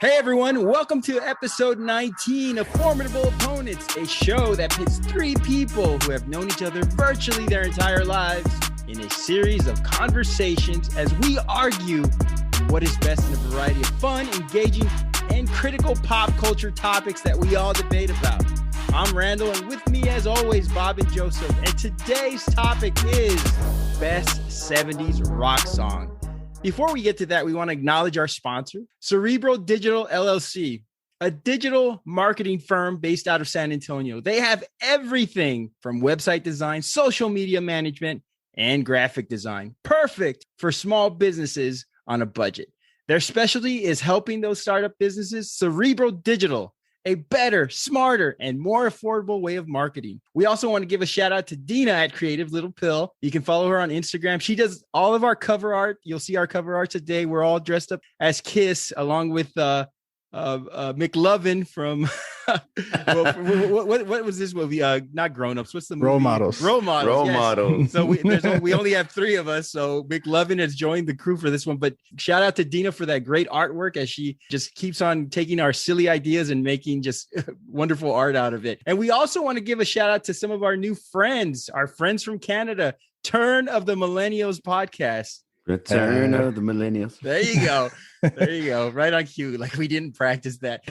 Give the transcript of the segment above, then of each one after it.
Hey everyone, welcome to episode 19 of Formidable Opponents, a show that pits three people who have known each other virtually their entire lives in a series of conversations as we argue what is best in a variety of fun, engaging, and critical pop culture topics that we all debate about. I'm Randall, and with me as always, Bob and Joseph, and today's topic is Best 70s Rock Song. Before we get to that, we want to acknowledge our sponsor, Cerebral Digital LLC, a digital marketing firm based out of San Antonio. They have everything from website design, social media management, and graphic design. Perfect for small businesses on a budget. Their specialty is helping those startup businesses. Cerebral Digital, a better, smarter, and more affordable way of marketing. We also want to give a shout out to Dina at Creative Little Pill. You can follow her on Instagram. She does all of our cover art. You'll see our cover art today. We're all dressed up as Kiss, along with McLovin from what was this movie? Not Grown Ups. What's the movie? Role Models. Yes. So we only have three of us. So McLovin has joined the crew for this one. But shout out to Dina for that great artwork as she just keeps on taking our silly ideas and making just wonderful art out of it. And we also want to give a shout out to some of our new friends, our friends from Canada, Turn of the Millennials podcast. Return of the Millennials. There you go. There you go. Right on cue. Like we didn't practice that.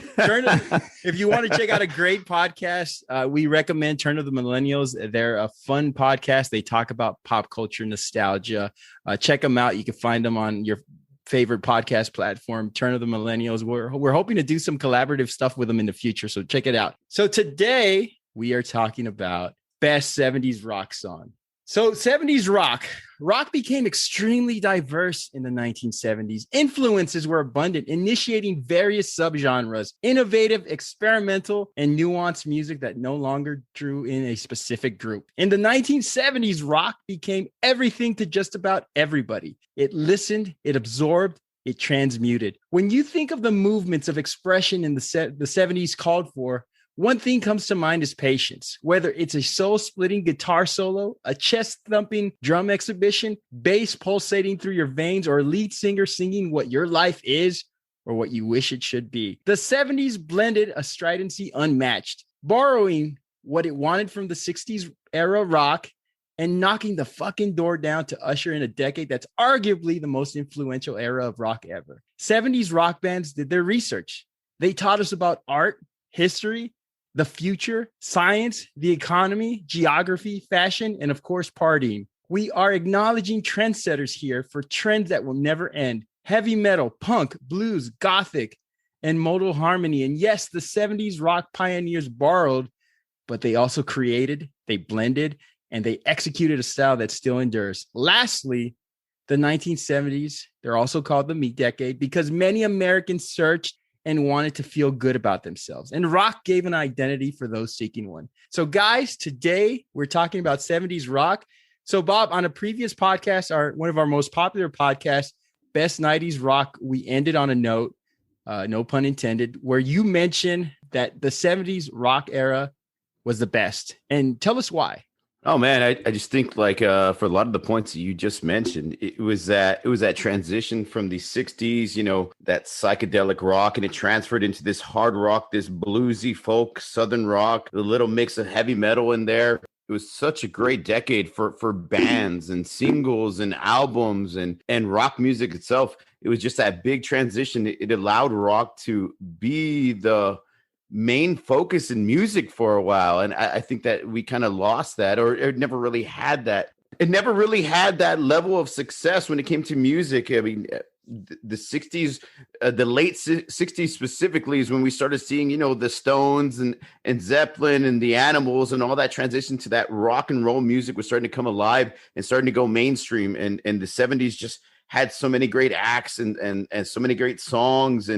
If you want to check out a great podcast, we recommend Turn of the Millennials. They're a fun podcast. They talk about pop culture nostalgia. Check them out. You can find them on your favorite podcast platform, Turn of the Millennials. We're hoping to do some collaborative stuff with them in the future. So check it out. So today we are talking about best 70s rock song. So 70s rock became extremely diverse in the 1970s. Influences were abundant, initiating various subgenres, innovative, experimental, and nuanced music that no longer drew in a specific group. In the 1970s, rock became everything to just about everybody. It listened, it absorbed, it transmuted. When you think of the movements of expression in the 70s called for, one thing comes to mind is patience. Whether it's a soul-splitting guitar solo, a chest-thumping drum exhibition, bass pulsating through your veins, or a lead singer singing what your life is or what you wish it should be. The 70s blended a stridency unmatched, borrowing what it wanted from the 60s era rock and knocking the fucking door down to usher in a decade that's arguably the most influential era of rock ever. 70s rock bands did their research. They taught us about art, history, the future, science, the economy, geography, fashion, and of course, partying. We are acknowledging trendsetters here for trends that will never end. Heavy metal, punk, blues, gothic, and modal harmony. And yes, the 70s rock pioneers borrowed, but they also created, they blended, and they executed a style that still endures. Lastly, the 1970s, they're also called the Me Decade because many Americans searched and wanted to feel good about themselves. And rock gave an identity for those seeking one. So guys, today we're talking about 70s rock. So Bob, on a previous podcast, one of our most popular podcasts, Best 90s Rock, we ended on a note, no pun intended, where you mentioned that the 70s rock era was the best. And tell us why. Oh man, I just think like for a lot of the points that you just mentioned, it was that transition from the 60s, that psychedelic rock, and it transferred into this hard rock, this bluesy folk, southern rock, a little mix of heavy metal in there. It was such a great decade for bands and singles and albums and rock music itself. It was just that big transition. It allowed rock to be the main focus in music for a while. And I think that we kind of lost that, or it never really had that. It never really had that level of success when it came to music. I mean, the 60s, the late 60s specifically is when we started seeing, the Stones and Zeppelin and the Animals and all that transition to that rock and roll music was starting to come alive and starting to go mainstream. And the 70s just had so many great acts and so many great songs.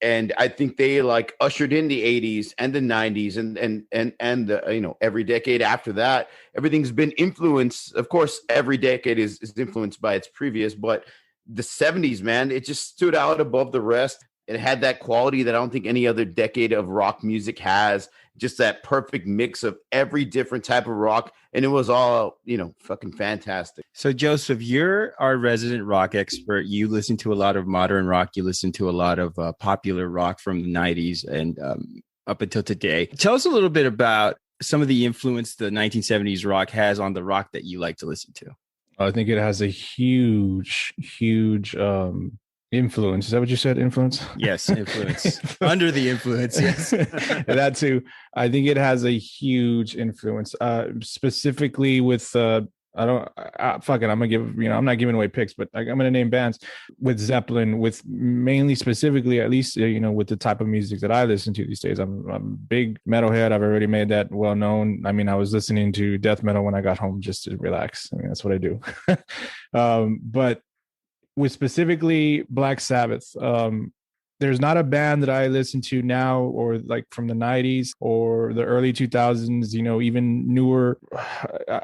And I think they like ushered in the 80s and the 90s and every decade after that. Everything's been influenced. Of course, every decade is influenced by its previous, but the 70s, man, it just stood out above the rest. It had that quality that I don't think any other decade of rock music has. Just that perfect mix of every different type of rock. And it was all, fucking fantastic. So, Joseph, you're our resident rock expert. You listen to a lot of modern rock. You listen to a lot of popular rock from the 90s and up until today. Tell us a little bit about some of the influence the 1970s rock has on the rock that you like to listen to. I think it has a huge influence. Is that what you said? Influence? Yes, influence. Under the influence, yes. That too. I think it has a huge influence, specifically with I don't fuck it. I'm gonna give, I'm not giving away picks, but I'm gonna name bands with Zeppelin, with mainly specifically, at least, with the type of music that I listen to these days. I'm a big metalhead. I've already made that well known. I mean, I was listening to death metal when I got home just to relax. I mean, that's what I do. But with specifically Black Sabbath, there's not a band that I listen to now or like from the 90s or the early 2000s, even newer.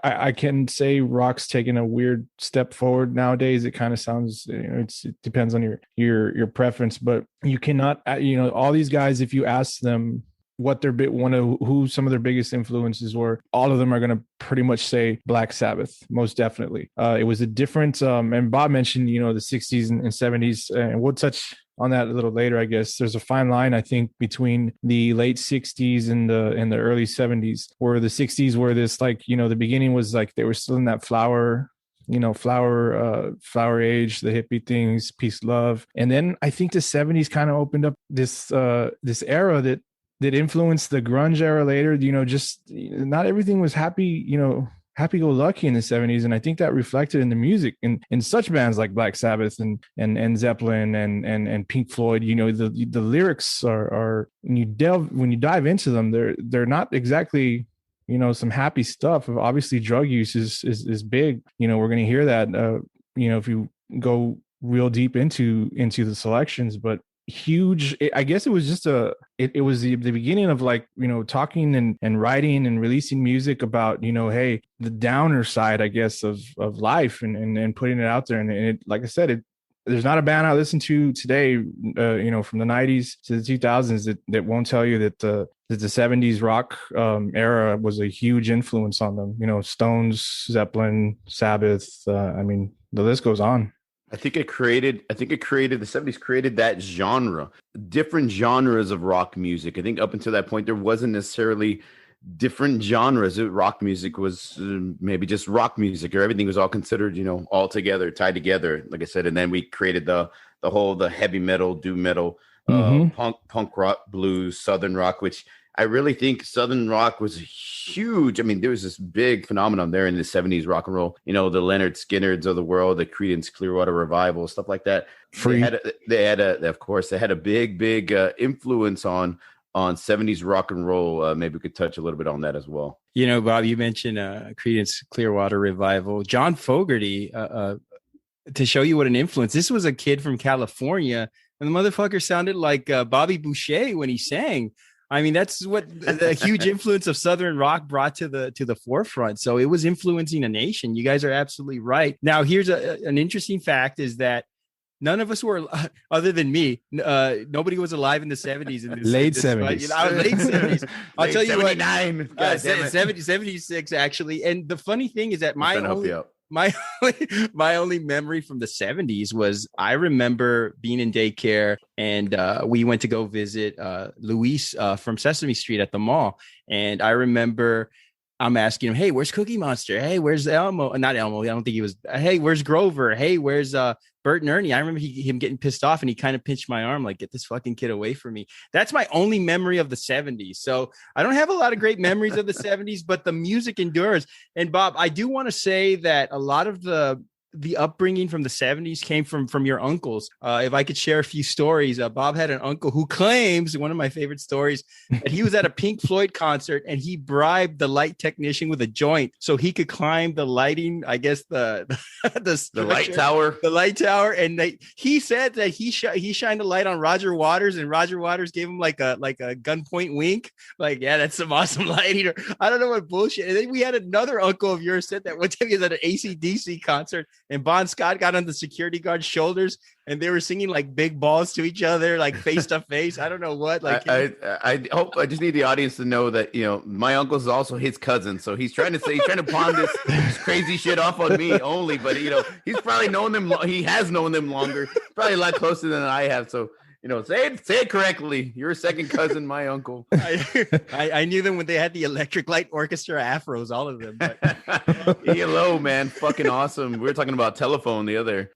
I can say rock's taking a weird step forward nowadays. It kind of sounds, it depends on your preference, but you cannot, all these guys, if you ask them what their who some of their biggest influences were, all of them are going to pretty much say Black Sabbath, most definitely. It was a different, and Bob mentioned, the 60s and 70s, and we'll touch on that a little later, I guess. There's a fine line, I think, between the late 60s and the early 70s, where the 60s were this, like, the beginning was like they were still in that flower age, the hippie things, peace, love. And then I think the 70s kind of opened up this era that influenced the grunge era later. Just not everything was happy-go-lucky in the 70s, and I think that reflected in the music in such bands like Black Sabbath and Zeppelin and Pink Floyd. The lyrics are when you dive into them, they're not exactly some happy stuff. Obviously, drug use is big. We're going to hear that if you go real deep into the selections, but huge. I guess it was just it was the beginning of, like, talking and writing and releasing music about, hey, the downer side, I guess, of life, and putting it out there. And it, like I said, there's not a band I listen to today, from the 90s to the 2000s that won't tell you that the 70s rock era was a huge influence on them. Stones, Zeppelin, Sabbath. I mean, the list goes on. I think it created the 70s created that genre, different genres of rock music. I think up until that point, there wasn't necessarily different genres. Rock music was maybe just rock music, or everything was all considered, all together, tied together, like I said. And then we created the heavy metal, doom metal, punk rock, blues, southern rock, which I really think southern rock was huge. I mean, there was this big phenomenon there in the 70s rock and roll. The Leonard Skinnards of the world, the Creedence Clearwater Revival, stuff like that. They had a big influence on 70s rock and roll. Maybe we could touch a little bit on that as well. Bob, you mentioned Creedence Clearwater Revival. John Fogerty, to show you what an influence. This was a kid from California, and the motherfucker sounded like Bobby Boucher when he sang. I mean, that's what the huge influence of Southern rock brought to the forefront. So it was influencing a nation. You guys are absolutely right. Now, here's an interesting fact is that none of us were, other than me, nobody was alive in the 70s. In this, late 70s. Late 70s. I'll tell you what. 79. 76, actually. And the funny thing is that my only memory from the 70s was I remember being in daycare, and we went to go visit Luis from Sesame Street at the mall. And I remember I'm asking him, hey, where's Cookie Monster? Hey, where's Elmo? Not Elmo. I don't think he was. Hey, where's Grover? Hey, where's Bert and Ernie? I remember him getting pissed off, and he kind of pinched my arm, like, get this fucking kid away from me. That's my only memory of the 70s. So I don't have a lot of great memories of the 70s, but the music endures. And Bob, I do want to say that a lot of the upbringing from the 70s came from your uncles. If I could share a few stories, Bob had an uncle who claims, one of my favorite stories, that he was at a Pink Floyd concert and he bribed the light technician with a joint so he could climb the lighting, I guess the light tower. The light tower. And he said that he shined a light on Roger Waters, and Roger Waters gave him like a gunpoint wink. Like, yeah, that's some awesome lighting. I don't know what bullshit. And then we had another uncle of yours said that one time he was at an AC/DC concert and Bon Scott got on the security guard's shoulders, and they were singing like big balls to each other, like face to face. I don't know what. Like, I hope, I just need the audience to know that, you know, my uncle is also his cousin, so he's trying to pawn this crazy shit off on me only. But you know, he's probably known them. He has known them longer, probably a lot closer than I have. So, you know, say it correctly. You're a second cousin, my uncle. I knew them when they had the Electric Light Orchestra afros, all of them. But. ELO, man, fucking awesome. We were talking about Telephone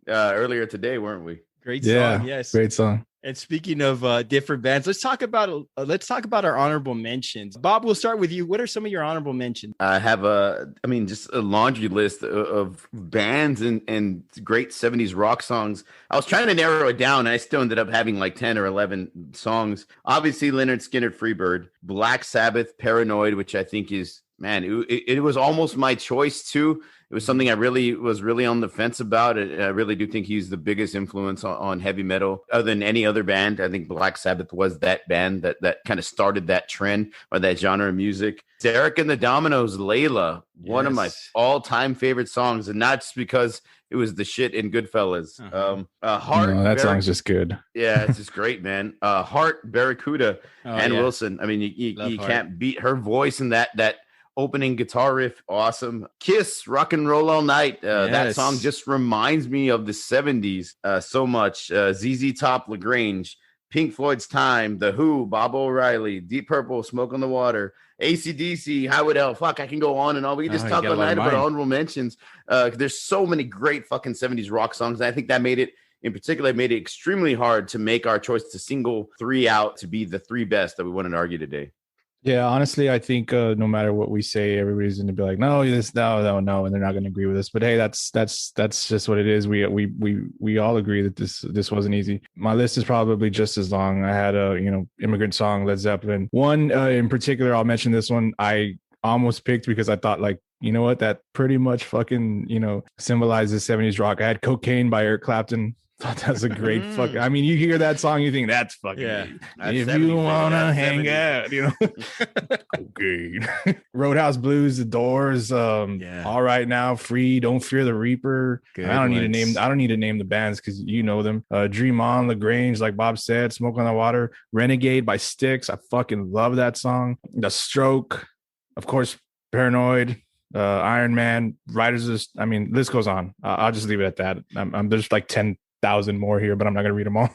earlier today, weren't we? Great song, yes. Great song. And speaking of different bands, let's talk about our honorable mentions. Bob, we'll start with you. What are some of your honorable mentions? I have just a laundry list of bands and great 70s rock songs. I was trying to narrow it down, and I still ended up having like 10 or 11 songs. Obviously, Leonard Skinner, Freebird, Black Sabbath, Paranoid, which I think is, man, it was almost my choice too. It was something I was really on the fence about. I really do think he's the biggest influence on heavy metal other than any other band. I think Black Sabbath was that band that kind of started that trend or that genre of music. Derek and the Dominoes, Layla, one of my all-time favorite songs, and not just because it was the shit in Goodfellas. Heart, that song's just good. Yeah, it's just great, man. Heart, Barracuda, and Wilson. I mean, you can't beat her voice in that opening guitar riff. Awesome. Kiss, Rock and Roll All Night. That song just reminds me of the 70s so much. ZZ Top, LaGrange, Pink Floyd's Time, The Who, Bob O'Reilly, Deep Purple, Smoke on the Water, AC/DC, Highway to Hell. Fuck, I can go on and on. We can just talk all night about honorable mentions. There's so many great fucking 70s rock songs. And I think that made it extremely hard to make our choice to single 3 out to be the 3 best that we wanted to argue today. Yeah, honestly, I think no matter what we say, everybody's going to be like, no, and they're not going to agree with us. But hey, that's just what it is. We all agree that this wasn't easy. My list is probably just as long. I had Immigrant Song, Led Zeppelin. One in particular, I'll mention this one. I almost picked because I thought, like, you know what, that pretty much fucking symbolizes 70s rock. I had Cocaine by Eric Clapton. Thought that's a great fucking. I mean, you hear that song, you think that's fucking. Yeah. If you wanna hang out, Cocaine. Roadhouse Blues, The Doors. All Right Now, Free, Don't Fear the Reaper. Good I don't need to name the bands because you know them. Dream On, LaGrange, like Bob said. Smoke on the Water. Renegade by Styx. I fucking love that song. The Stroke, of course. Paranoid. Iron Man. List goes on. I'll just leave it at that. There's like 10,000 more here, but I'm not going to read them all.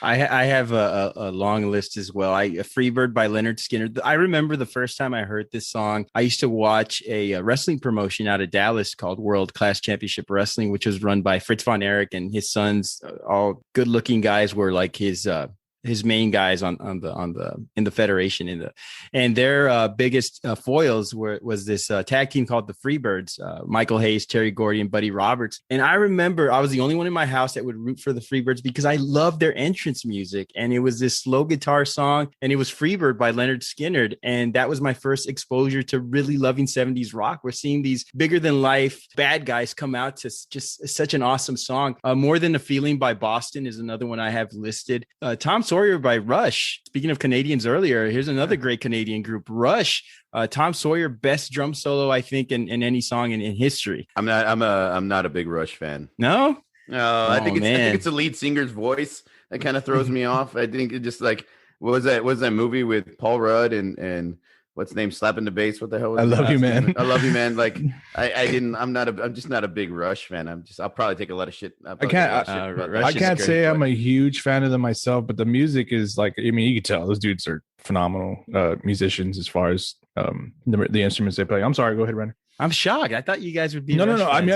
I have a long list as well. Freebird by Leonard Skinner. I remember the first time I heard this song, I used to watch a wrestling promotion out of Dallas called World Class Championship Wrestling, which was run by Fritz von Erich, and his sons, all good looking guys, were like his main guys in the federation and their biggest foils was this tag team called the Freebirds, Michael Hayes, Terry Gordy, and Buddy Roberts. And I remember I was the only one in my house that would root for the Freebirds because I loved their entrance music, and it was this slow guitar song, and it was Freebird by Leonard Skinner, and that was my first exposure to really loving 70s rock. We're seeing these bigger than life bad guys come out to just such an awesome song. More Than a Feeling by Boston is another one I have listed. Tom Sawyer by Rush. Speaking of Canadians earlier, here's another great Canadian group, Rush. Tom Sawyer, best drum solo, I think, in any song in history. I'm not a big Rush fan. No? I think it's the lead singer's voice that kind of throws me off. I think it just like, what was that movie with Paul Rudd and what's the name, slapping the bass? What the hell was I Love You, Man. I Love You, Man. Like I'm just not a big Rush fan. I'll probably take a lot of shit. I can't say I'm a huge fan of them myself, but the music is like, I mean, you can tell those dudes are phenomenal musicians as far as the instruments they play. I'm sorry, go ahead, Renner. I'm shocked. I thought you guys would be. No. I'm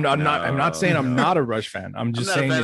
not saying I'm not a Rush fan. I'm just saying I'm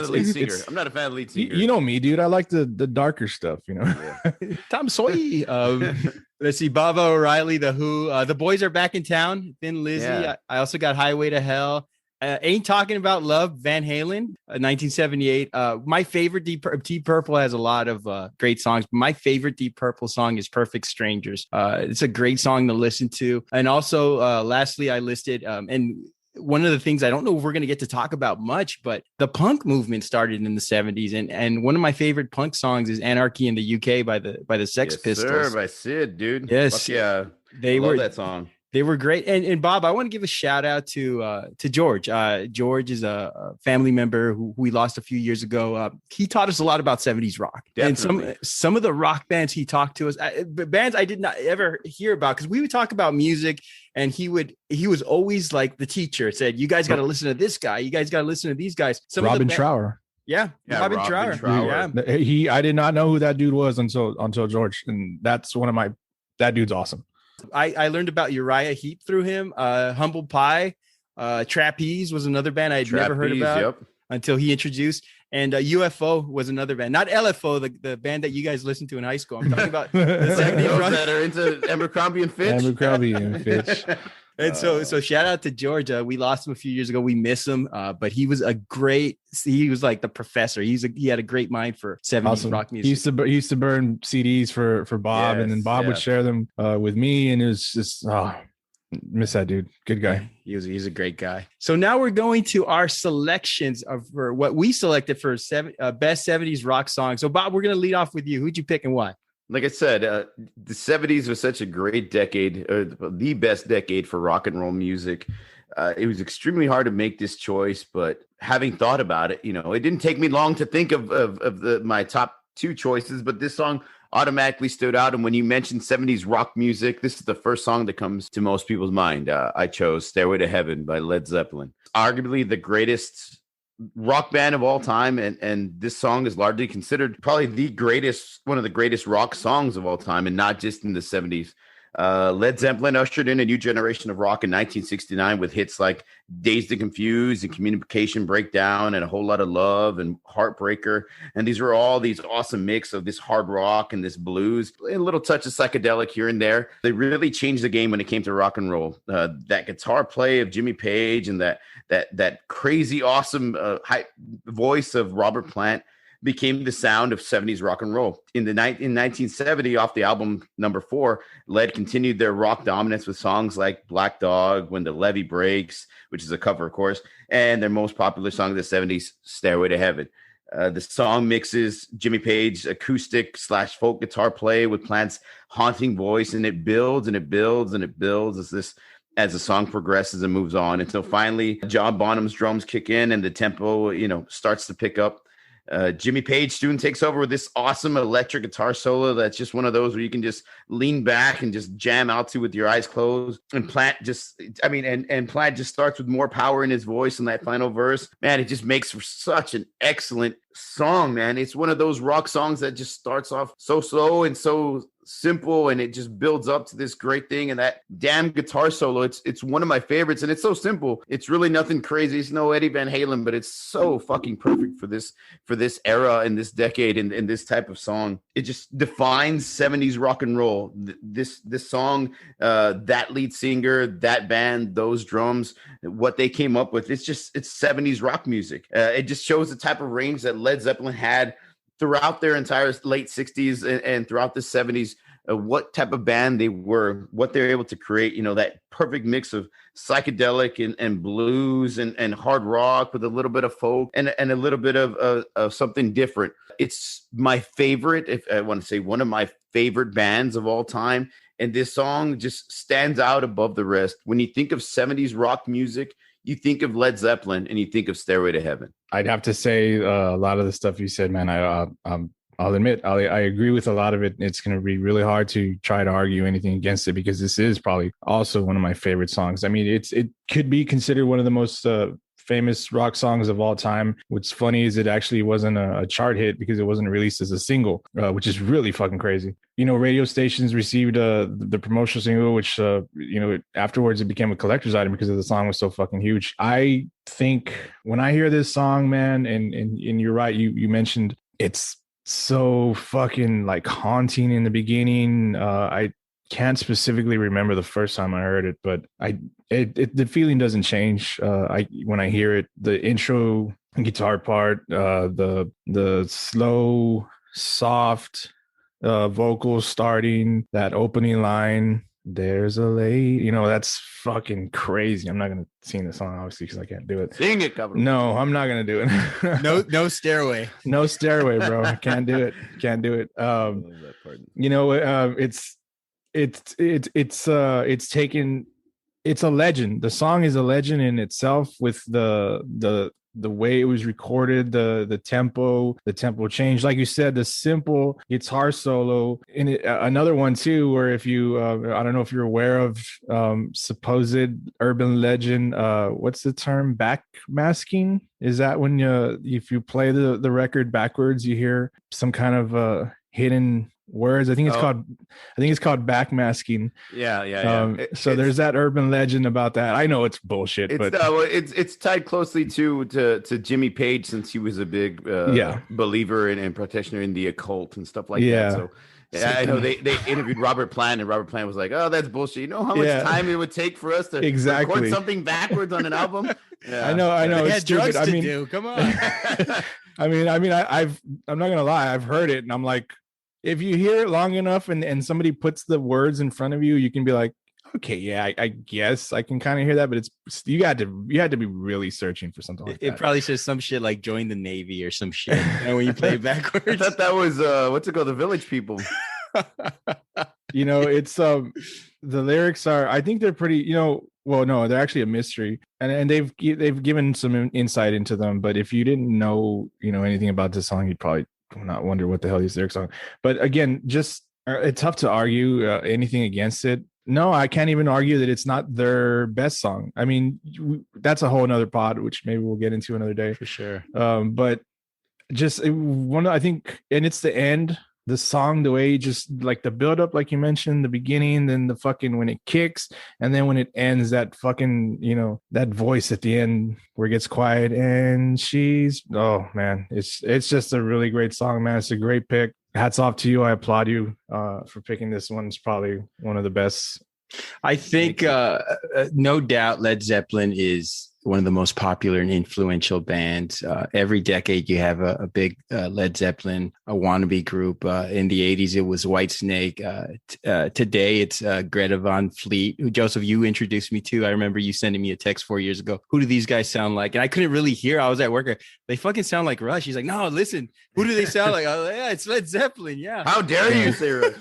not a fan of the lead singer. You know me, dude. I like the darker stuff. Yeah. Tom Sawyer. Let's see. Baba O'Reilly, The Who. The Boys Are Back in Town. Thin Lizzy. Yeah. I also got Highway to Hell. Ain't Talking About Love, Van Halen, 1978. My favorite Deep Purple has a lot of great songs. My favorite Deep Purple song is Perfect Strangers. It's a great song to listen to. And also, lastly, I listed, and one of the things I don't know if we're going to get to talk about much, but the punk movement started in the 70s. And one of my favorite punk songs is Anarchy in the UK by the Sex Pistols. Sir, by Sid, dude. Yes. Fuck yeah. I love that song. They were great. And Bob, I want to give a shout out to George. George is a family member who we lost a few years ago. He taught us a lot about 70s rock. Definitely. And some of the rock bands he talked to us, bands I did not ever hear about, because we would talk about music and he was always like the teacher, said, you guys got to listen to this guy. You guys got to listen to these guys. Robin Trower. Yeah, Robin Trower. Yeah. I did not know who that dude was until George. And that's that dude's awesome. I learned about Uriah Heep through him. Humble Pie, Trapeze was another band I had never heard about until he introduced. And UFO was another band, not LFO, the band that you guys listened to in high school. I'm talking about the 70s rock that are into Abercrombie and Fitch. Abercrombie and Fitch. And so shout out to George. We lost him a few years ago. We miss him, but he was he was like the professor. He had a great mind for 70s rock music. He used to burn CDs for Bob, and then Bob would share them with me, and it was just miss that dude. Good guy. He's a great guy. So now we're going to our selections for what we selected for best 70s rock songs. So Bob, we're going to lead off with you. Who'd you pick and why? Like I said, the 70s was such a great decade, the best decade for rock and roll music. It was extremely hard to make this choice, but having thought about it, it didn't take me long to think of my top two choices, but this song automatically stood out. And when you mentioned 70s rock music, this is the first song that comes to most people's mind. I chose Stairway to Heaven by Led Zeppelin, arguably the greatest rock band of all time, and this song is largely considered probably one of the greatest rock songs of all time, and not just in the 70s. Led Zeppelin ushered in a new generation of rock in 1969 with hits like Dazed and Confused and Communication Breakdown and A Whole Lot of Love and Heartbreaker. And these were all these awesome mix of this hard rock and this blues, a little touch of psychedelic here and there. They really changed the game when it came to rock and roll. That guitar play of Jimmy Page and that crazy awesome high voice of Robert Plant became the sound of 70s rock and roll. In 1970, off the album number 4, Led continued their rock dominance with songs like Black Dog, When the Levee Breaks, which is a cover, of course, and their most popular song of the 70s, Stairway to Heaven. The song mixes Jimmy Page's acoustic / folk guitar play with Plant's haunting voice, and it builds and it builds and it builds as the song progresses and moves on until finally John Bonham's drums kick in and the tempo, starts to pick up. Jimmy Page soon takes over with this awesome electric guitar solo that's just one of those where you can just lean back and just jam out to with your eyes closed. And Plant Plant just starts with more power in his voice in that final verse. Man, it just makes for such an excellent song, man. It's one of those rock songs that just starts off so slow and so simple, and it just builds up to this great thing. And that damn guitar solo, it's one of my favorites, and it's so simple. It's really nothing crazy. It's no Eddie Van Halen, but it's so fucking perfect for this era and this decade and this type of song. It just defines 70s rock and roll. This song, that lead singer, that band, those drums, what they came up with, it's 70s rock music. It just shows the type of range that Led Zeppelin had throughout their entire late 60s and throughout the 70s, what type of band they were, what they're able to create, that perfect mix of psychedelic and blues and hard rock with a little bit of folk and a little bit of something different. It's my favorite, if I want to say one of my favorite bands of all time. And this song just stands out above the rest. When you think of 70s rock music, you think of Led Zeppelin and you think of Stairway to Heaven. I'd have to say a lot of the stuff you said, man. I'll admit I agree with a lot of it. It's going to be really hard to try to argue anything against it because this is probably also one of my favorite songs. I mean, it could be considered one of the most famous rock songs of all time. What's funny is it actually wasn't a chart hit because it wasn't released as a single, which is really fucking crazy. Radio stations received the promotional single, which afterwards it became a collector's item because the song was so fucking huge. I think when I hear this song, man, and you're right, you mentioned it's so fucking like haunting in the beginning. I can't specifically remember the first time I heard it, but the feeling doesn't change. When I hear it, the intro guitar part, the slow, soft vocals starting, that opening line, there's a lady, that's fucking crazy. I'm not gonna sing the song obviously because I can't do it. Sing it, cover. No, I'm not gonna do it. No stairway. No stairway, bro. Can't do it. It's taken it's a legend. The song is a legend in itself, with the way it was recorded, the tempo change, like you said, the simple guitar solo in it. Another one too, where if you I don't know if you're aware of supposed urban legend, what's the term, backmasking? Is that when if you play the record backwards, you hear some kind of hidden words? I think it's called backmasking. Yeah. So there's that urban legend about that. I know it's bullshit, but it's tied closely to Jimmy Page, since he was a big believer and practitioner in the occult and stuff like that. So yeah, I know they interviewed Robert Plant, and Robert Plant was like, "Oh, that's bullshit. You know how much time it would take for us to record something backwards on an album?" Yeah. I know. They It's had stupid. drugs to do. Come on. I'm not gonna lie. I've heard it, and I'm like, if you hear it long enough, and somebody puts the words in front of you, you can be like, okay, yeah, I guess I can kind of hear that, but you had to be really searching for something like that. It probably says some shit like join the Navy or some shit, when you play it backwards. I thought that was what's it called, the Village People. It's the lyrics are, I think they're pretty, well, no, they're actually a mystery, and they've given some insight into them. But if you didn't know anything about this song, you'd probably not wonder what the hell these lyrics are. But again, just it's tough to argue anything against it. No, I can't even argue that it's not their best song. I mean, that's a whole nother pod, which maybe we'll get into another day for sure. But just I think, and it's the end, the song, the way just like the build up, like you mentioned, the beginning, then the fucking when it kicks, and then when it ends, that fucking that voice at the end where it gets quiet, and oh man, it's just a really great song, man. It's a great pick. Hats off to you. I applaud you for picking this one. It's probably one of the best. I think no doubt Led Zeppelin is one of the most popular and influential bands. Every decade you have a big Led Zeppelin, a wannabe group. In the 80s, it was Whitesnake. Today, it's Greta Van Fleet, who, Joseph, you introduced me to. I remember you sending me a text 4 years ago. Who do these guys sound like? And I couldn't really hear. I was at work. They fucking sound like Rush. He's like, no, listen. Who do they sound like? I was like, yeah, it's Led Zeppelin. Yeah. How dare you say Rush?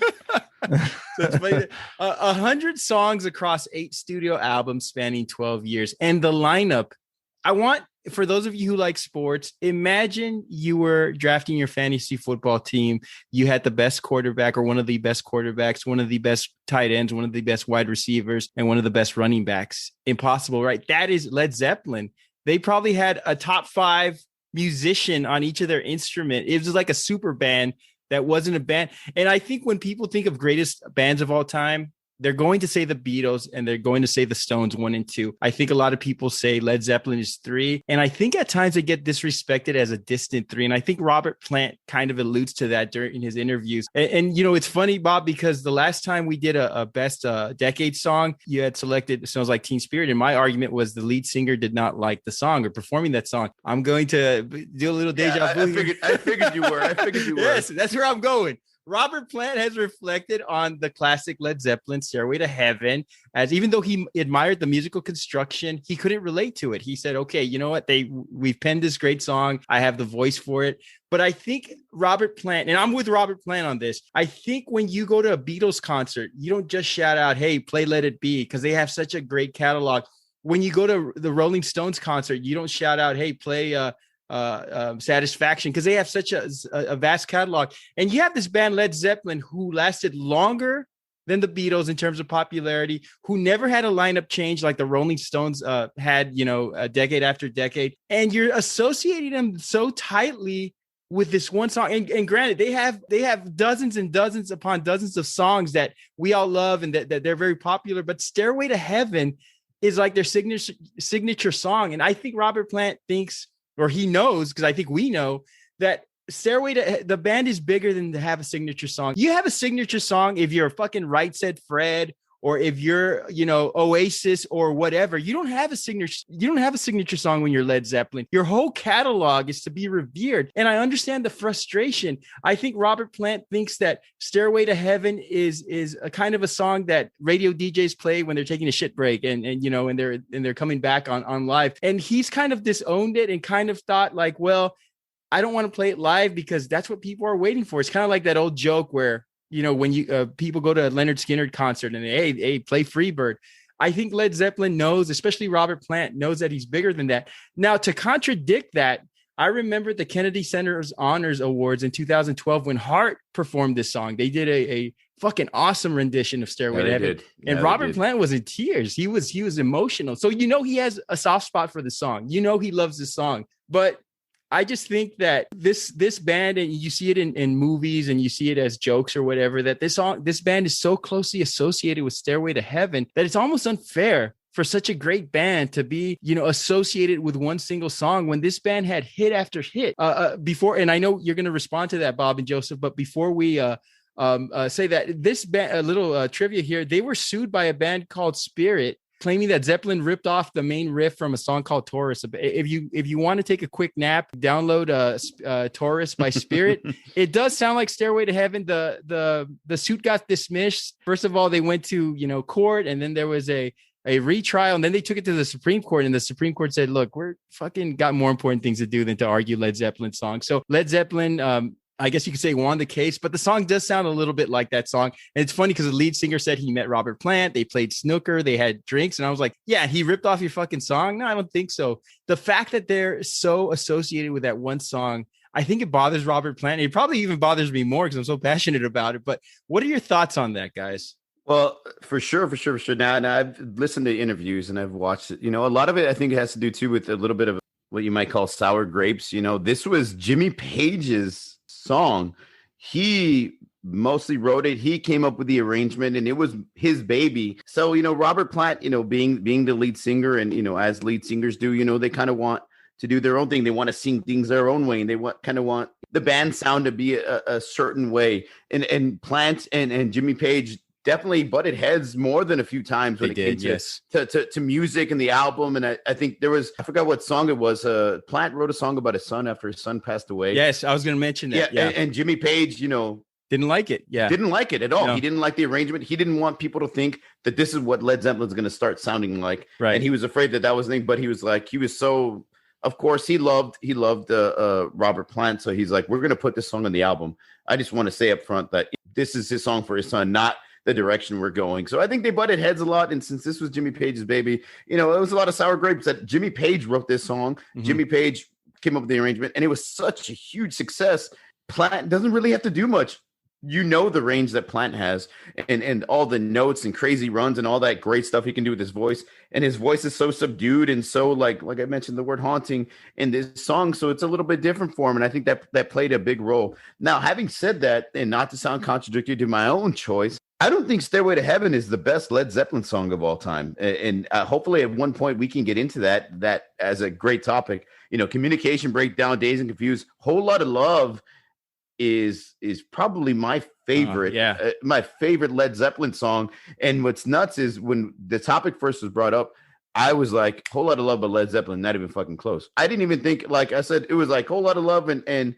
So it's funny. 100 songs across 8 studio albums spanning 12 years. And the lineup, I want, for those of you who like sports, imagine you were drafting your fantasy football team. You had the best quarterback, or one of the best quarterbacks, one of the best tight ends, one of the best wide receivers, and one of the best running backs. Impossible, right? That is Led Zeppelin. They probably had a top 5 musician on each of their instrument. It was like a super band that wasn't a band. And I think when people think of greatest bands of all time, they're going to say the Beatles and they're going to say the Stones 1 and 2. I think a lot of people say Led Zeppelin is 3. And I think at times they get disrespected as a distant 3. And I think Robert Plant kind of alludes to that during his interviews. And it's funny, Bob, because the last time we did a best decade song, you had selected Smells Like Teen Spirit. And my argument was the lead singer did not like the song or performing that song. I'm going to do a little deja vu. I figured you were. Yes, that's where I'm going. Robert Plant has reflected on the classic Led Zeppelin Stairway to Heaven, as even though he admired the musical construction, he couldn't relate to it. He said, okay, you know what? We've penned this great song. I have the voice for it. But I think Robert Plant, and I'm with Robert Plant on this, I think when you go to a Beatles concert, you don't just shout out, hey, play Let It Be, because they have such a great catalog. When you go to the Rolling Stones concert, you don't shout out, hey, play Satisfaction, because they have such a vast catalog. And you have this band Led Zeppelin who lasted longer than the Beatles in terms of popularity, who never had a lineup change like the Rolling Stones had, a decade after decade. And you're associating them so tightly with this one song. And granted, they have dozens and dozens upon dozens of songs that we all love and that they're very popular, but Stairway to Heaven is like their signature song. And I think Robert Plant thinks, or he knows, because I think we know, that the band is bigger than to have a signature song. You have a signature song if you're fucking Right Said Fred, or if you're, Oasis or whatever. You don't have a signature song when you're Led Zeppelin. Your whole catalog is to be revered. And I understand the frustration. I think Robert Plant thinks that Stairway to Heaven is a kind of a song that radio DJs play when they're taking a shit break and they're coming back on live. And he's kind of disowned it and kind of thought like, well, I don't want to play it live because that's what people are waiting for. It's kind of like that old joke where, when you people go to a Leonard Skinner concert and hey, play Freebird. I think Led Zeppelin knows, especially Robert Plant knows that he's bigger than that. Now, to contradict that, I remember the Kennedy Center's Honors Awards in 2012 when Heart performed this song. They did a fucking awesome rendition of Stairway to Heaven. And Robert Plant was in tears. He was emotional. So he has a soft spot for the song. He loves this song. But I just think that this band, and you see it in movies and you see it as jokes or whatever, that this band is so closely associated with Stairway to Heaven that it's almost unfair for such a great band to be, associated with one single song when this band had hit after hit before. And I know you're going to respond to that, Bob and Joseph, but before we say that, this band, a little trivia here, they were sued by a band called Spirit, claiming that Zeppelin ripped off the main riff from a song called Taurus. If you want to take a quick nap, download Taurus by Spirit. It does sound like Stairway to Heaven. The suit got dismissed. First of all, they went to court, and then there was a retrial, and then they took it to the Supreme Court, and the Supreme Court said, look, we're fucking got more important things to do than to argue Led Zeppelin songs. So Led Zeppelin, I guess you could say, won the case, but the song does sound a little bit like that song. And it's funny because the lead singer said he met Robert Plant, they played snooker, they had drinks, and I was like, yeah, he ripped off your fucking song? No, I don't think so. The fact that they're so associated with that one song, I think it bothers Robert Plant. It probably even bothers me more because I'm so passionate about it. But what are your thoughts on that, guys? Well, for sure. Now I've listened to interviews and I've watched it. A lot of it, I think it has to do too with a little bit of what you might call sour grapes. This was Jimmy Page's song. He mostly wrote it. He came up with the arrangement, and it was his baby. So, Robert Plant, being the lead singer, and, as lead singers do, they kind of want to do their own thing. They want to sing things their own way, and they want the band sound to be a certain way. And Plant and Jimmy Page definitely butted heads more than a few times when it came to music and the album. And I think I forgot what song it was. Plant wrote a song about his son after his son passed away. Yes, I was going to mention that. Yeah. And Jimmy Page, didn't like it. Yeah. Didn't like it at all. No. He didn't like the arrangement. He didn't want people to think that this is what Led Zeppelin's going to start sounding like. Right. And he was afraid that was the thing, but of course he loved Robert Plant. So he's like, we're going to put this song on the album. I just want to say up front that this is his song for his son, not the direction we're going. So I think they butted heads a lot. And since this was Jimmy Page's baby, it was a lot of sour grapes that Jimmy Page wrote this song. Mm-hmm. Jimmy Page came up with the arrangement, and it was such a huge success. Plant doesn't really have to do much. The range that Plant has and all the notes and crazy runs and all that great stuff he can do with his voice. And his voice is so subdued and so like I mentioned, the word haunting in this song. So it's a little bit different for him. And I think that played a big role. Now, having said that, and not to sound contradictory to my own choice, I don't think Stairway to Heaven is the best Led Zeppelin song of all time. And hopefully at one point we can get into that as a great topic. Communication Breakdown, Dazed and Confused, Whole Lot of Love is probably my favorite, my favorite Led Zeppelin song. And what's nuts is when the topic first was brought up, I was like, Whole Lot of Love by Led Zeppelin, not even fucking close. I didn't even think, like I said, it was like Whole Lot of Love and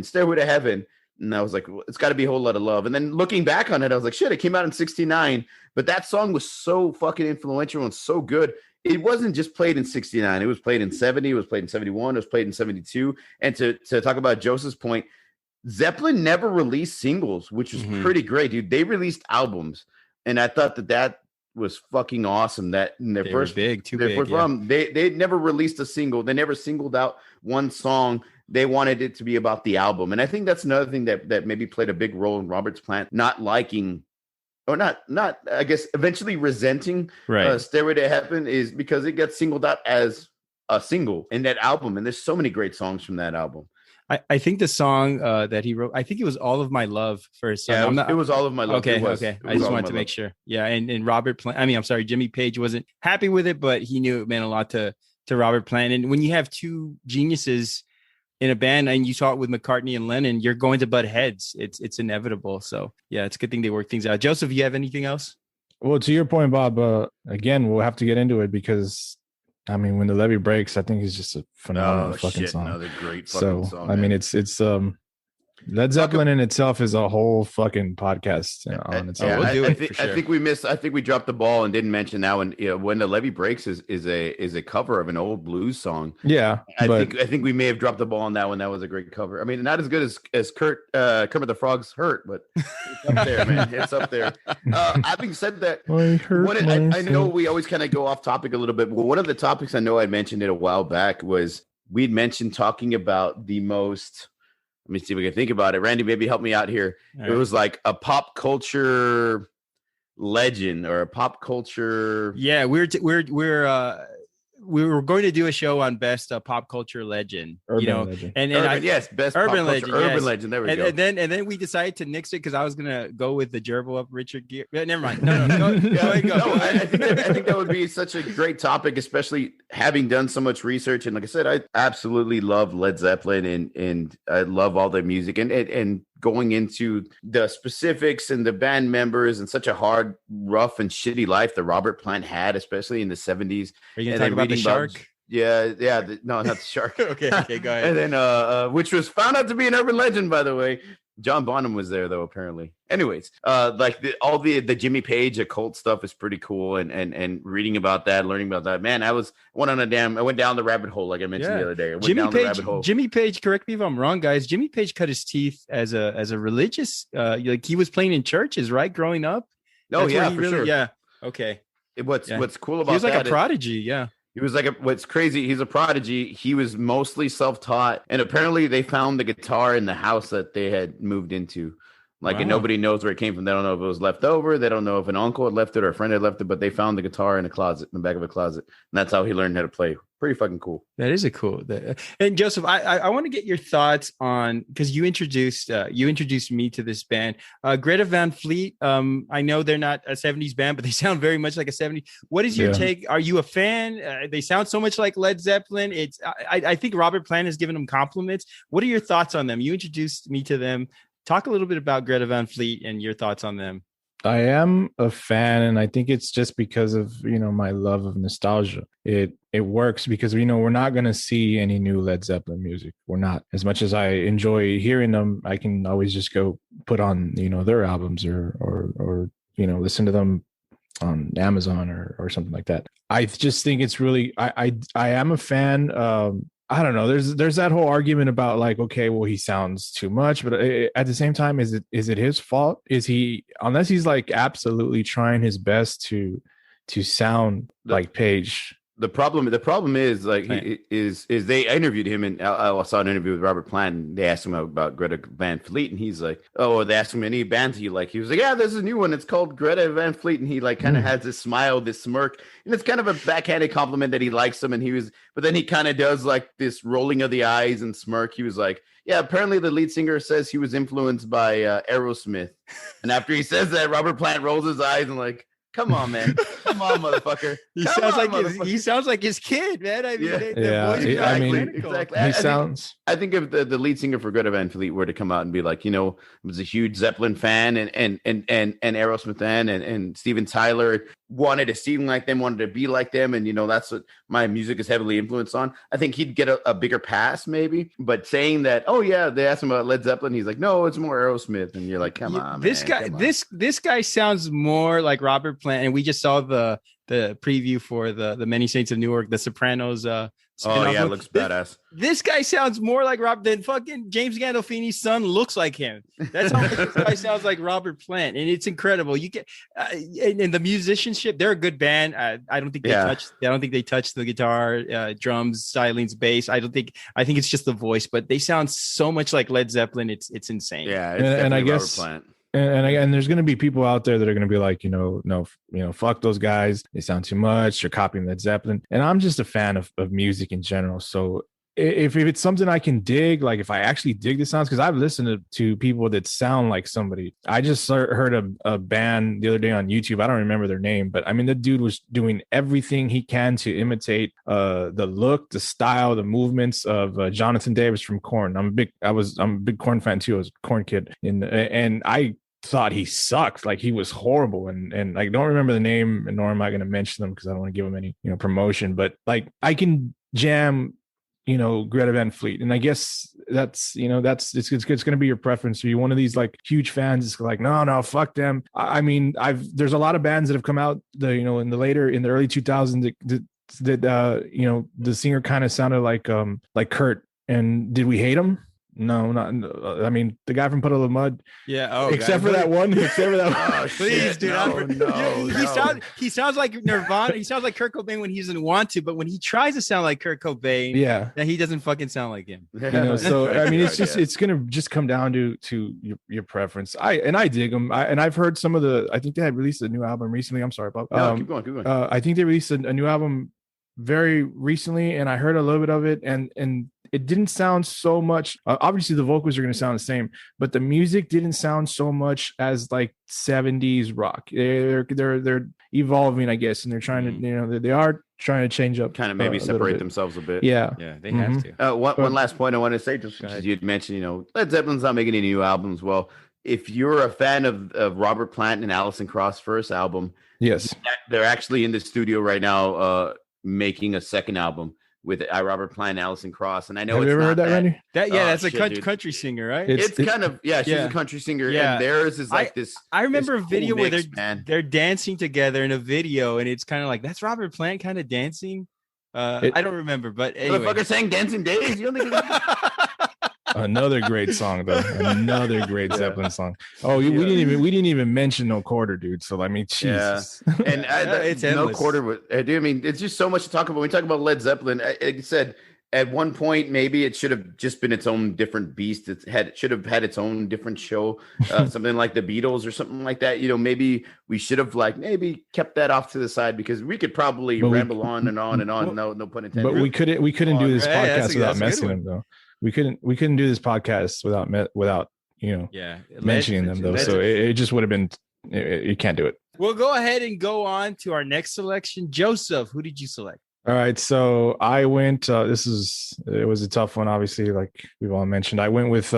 Stairway to Heaven. And I was like, well, it's got to be a Whole Lot of Love. And then looking back on it, I was like, shit, it came out in 1969. But that song was so fucking influential and so good. It wasn't just played in 1969. It was played in 1970. It was played in 1971. It was played in 1972. And to talk about Joseph's point, Zeppelin never released singles, which was pretty great, dude. They released albums. And I thought that was fucking awesome. That in their first album, they never released a single. They never singled out one song. They wanted it to be about the album. And I think that's another thing that maybe played a big role in Robert Plant not liking, or not, I guess, eventually resenting Stairway to Heaven, is because it got singled out as a single in that album. And there's so many great songs from that album. I think the song that he wrote, I think it was All of My Love for his son. Yeah, it was All of My Love. Okay. I just wanted to make sure. Yeah. And Robert Plant, Jimmy Page wasn't happy with it, but he knew it meant a lot to Robert Plant. And when you have two geniuses in a band, and you saw it with McCartney and Lennon, you're going to butt heads. It's inevitable. So yeah, it's a good thing they work things out. Joseph, you have anything else? Well, to your point, Bob, again, we'll have to get into it because when the levee breaks, I think it's just a phenomenal fucking song. Another great fucking song. It's Led Zeppelin in itself is a whole fucking podcast on its own. We'll do it for I sure. think we missed. I think we dropped the ball and didn't mention that one. When the levee breaks is a cover of an old blues song. Yeah, I think we may have dropped the ball on that one. That was a great cover. I mean, not as good as Kermit the Frog's "Hurt," but it's up there, man. It's up there. Having said that, I know we always kind of go off topic a little bit. But one of the topics I know I mentioned it a while back was we'd mentioned talking about the most. Let me see if we can think about it. Randy, maybe help me out here. All right. Was like a pop culture legend or a pop culture. Yeah, we were going to do a show on best pop culture legend, legend. and best urban legend, urban legend. There we go. And then we decided to nix it because I was gonna go with the gerbil up Richard Gere. Never mind. No. Go. I think that would be such a great topic, especially having done so much research. And like I said, I absolutely love Led Zeppelin and I love all their music and going into the specifics and the band members and such a hard, rough, and shitty life that Robert Plant had, especially in the 70s. Are you going to talk about the shark? No, not the shark. Okay, go ahead. And then, which was found out to be an urban legend, by the way. John Bonham was there, though, apparently. Anyways, like all the Jimmy Page occult stuff is pretty cool, and reading about that, learning about that. Man, I went down the rabbit hole, like I mentioned the other day. Jimmy Page, correct me if I'm wrong, guys. Jimmy Page cut his teeth as a religious, like he was playing in churches, right, growing up. Oh, yeah, for sure. Yeah. Okay. What's cool about he was like that a prodigy, yeah. He was like what's crazy. He's a prodigy. He was mostly self-taught, and apparently they found the guitar in the house that they had moved into. Like, and nobody knows where it came from. They don't know if it was left over. They don't know if an uncle had left it or a friend had left it, but they found the guitar in a closet, in the back of a closet, and that's how he learned how to play. Pretty fucking cool. That is a cool. And Joseph, I want to get your thoughts on, because you introduced me to this band, Greta Van Fleet. I know they're not a 70s band, but they sound very much like a 70s. What is your take? Are you a fan? They sound so much like Led Zeppelin. I think Robert Plant has given them compliments. What are your thoughts on them? You introduced me to them. Talk a little bit about Greta Van Fleet and your thoughts on them. I am a fan, and I think it's just because of, my love of nostalgia. It works because, we're not going to see any new Led Zeppelin music. We're not. As much as I enjoy hearing them, I can always just go put on, their albums or listen to them on Amazon or something like that. I just think it's really, I am a fan. I don't know. There's that whole argument about like, okay, well, he sounds too much, but at the same time, is it his fault? Is he, unless he's like absolutely trying his best to sound like Page? The problem is like is they interviewed him, and I saw an interview with Robert Plant, and they asked him about Greta Van Fleet, and he's like, oh, they asked him any bands you like. He was like, yeah, there's a new one. It's called Greta Van Fleet, and he like kind of has this smile, this smirk, and it's kind of a backhanded compliment that he likes them, but then he kind of does like this rolling of the eyes and smirk. He was like, yeah, apparently the lead singer says he was influenced by Aerosmith, and after he says that, Robert Plant rolls his eyes and like, come on, man. Come on, motherfucker. He sounds like his kid, man. I mean, exactly. I think if the lead singer for Greta Van Fleet were to come out and be like, was a huge Zeppelin fan and Aerosmith fan and Steven Tyler wanted to seem like them, wanted to be like them, and that's what my music is heavily influenced on, I think he'd get a bigger pass maybe. But saying that, oh yeah, they asked him about Led Zeppelin, he's like, no, it's more Aerosmith, and you're like, come on, this man, guy, this guy sounds more like Robert Plant, and we just saw the preview for the Many Saints of Newark, the Sopranos. Oh yeah, it looks badass. This guy sounds more like Rob than fucking James Gandolfini's son looks like him. That's how much this guy sounds like Robert Plant, and it's incredible. You get and the musicianship. They're a good band. I don't think they touch the guitar, drums, stylings, bass. I think it's just the voice, but they sound so much like Led Zeppelin. It's insane. Yeah, and I guess. Robert Plant. And there's going to be people out there that are going to be like, no, fuck those guys. They sound too much. You're copying Led Zeppelin. And I'm just a fan of music in general. So if it's something I can dig, like if I actually dig the sounds, because I've listened to people that sound like somebody. I just heard a band the other day on YouTube. I don't remember their name, but I mean, the dude was doing everything he can to imitate the look, the style, the movements of Jonathan Davis from Korn. I'm a big Korn fan too. I was a Korn kid, and I thought he sucked. Like he was horrible, and I don't remember the name, and nor am I going to mention them because I don't want to give them any promotion. But like I can jam Greta Van Fleet, and I guess that's it's going to be your preference. Are you one of these like huge fans? It's like no, fuck them. I mean, there's a lot of bands that have come out in the early 2000s that the singer kind of sounded like Kurt. And did we hate him? No, not. I mean, the guy from Puddle of Mud. Yeah. Oh, except for that one. Except for that one. Oh, Please, dude. No. He sounds like Nirvana. He sounds like Kurt Cobain when he doesn't want to, but when he tries to sound like Kurt Cobain, yeah, he doesn't fucking sound like him. So I mean, it's gonna just come down to your preference. I dig them. And I've heard some of the. I think they had released a new album recently. I'm sorry, Bob. No, keep going. I think they released a new album very recently, and I heard a little bit of it, and it didn't sound so much. Obviously, the vocals are going to sound the same, but the music didn't sound so much as like 70s rock. They're evolving, I guess, and they're trying to, they are trying to change up, kind of maybe separate themselves a bit. Yeah, they have to. One last point I want to say, just because you had mentioned, Led Zeppelin's not making any new albums. Well, if you're a fan of Robert Plant and Alison Krauss' first album, yes, they're actually in the studio right now making a second album with Robert Plant and Alison Krauss. And I know have you ever heard that, Randy? That's a country singer, right? It's kind of, she's a country singer. Yeah. And theirs is like this. I remember a video cool where mix, they're dancing together in a video, and it's kind of like, that's Robert Plant kind of dancing. I don't remember, but anyway. Motherfucker sang Dancing Days. You don't think Another great song, though. Another great Zeppelin song. Oh, we didn't even mention No Quarter, dude. So I mean, Jesus. Yeah. And it's No endless. Quarter. I mean, it's just so much to talk about. When we talk about Led Zeppelin, like I said, at one point, maybe it should have just been its own different beast. It should have had its own different show, something like the Beatles or something like that. Maybe we should have maybe kept that off to the side, because we could probably ramble on and on and on. No pun intended. But we couldn't do this podcast without messing them, though. We couldn't do this podcast without mentioning them, though. So it just would have been. You can't do it. We'll go ahead and go on to our next selection. Joseph, who did you select? All right, so I went. It was a tough one, obviously, like we've all mentioned. I went with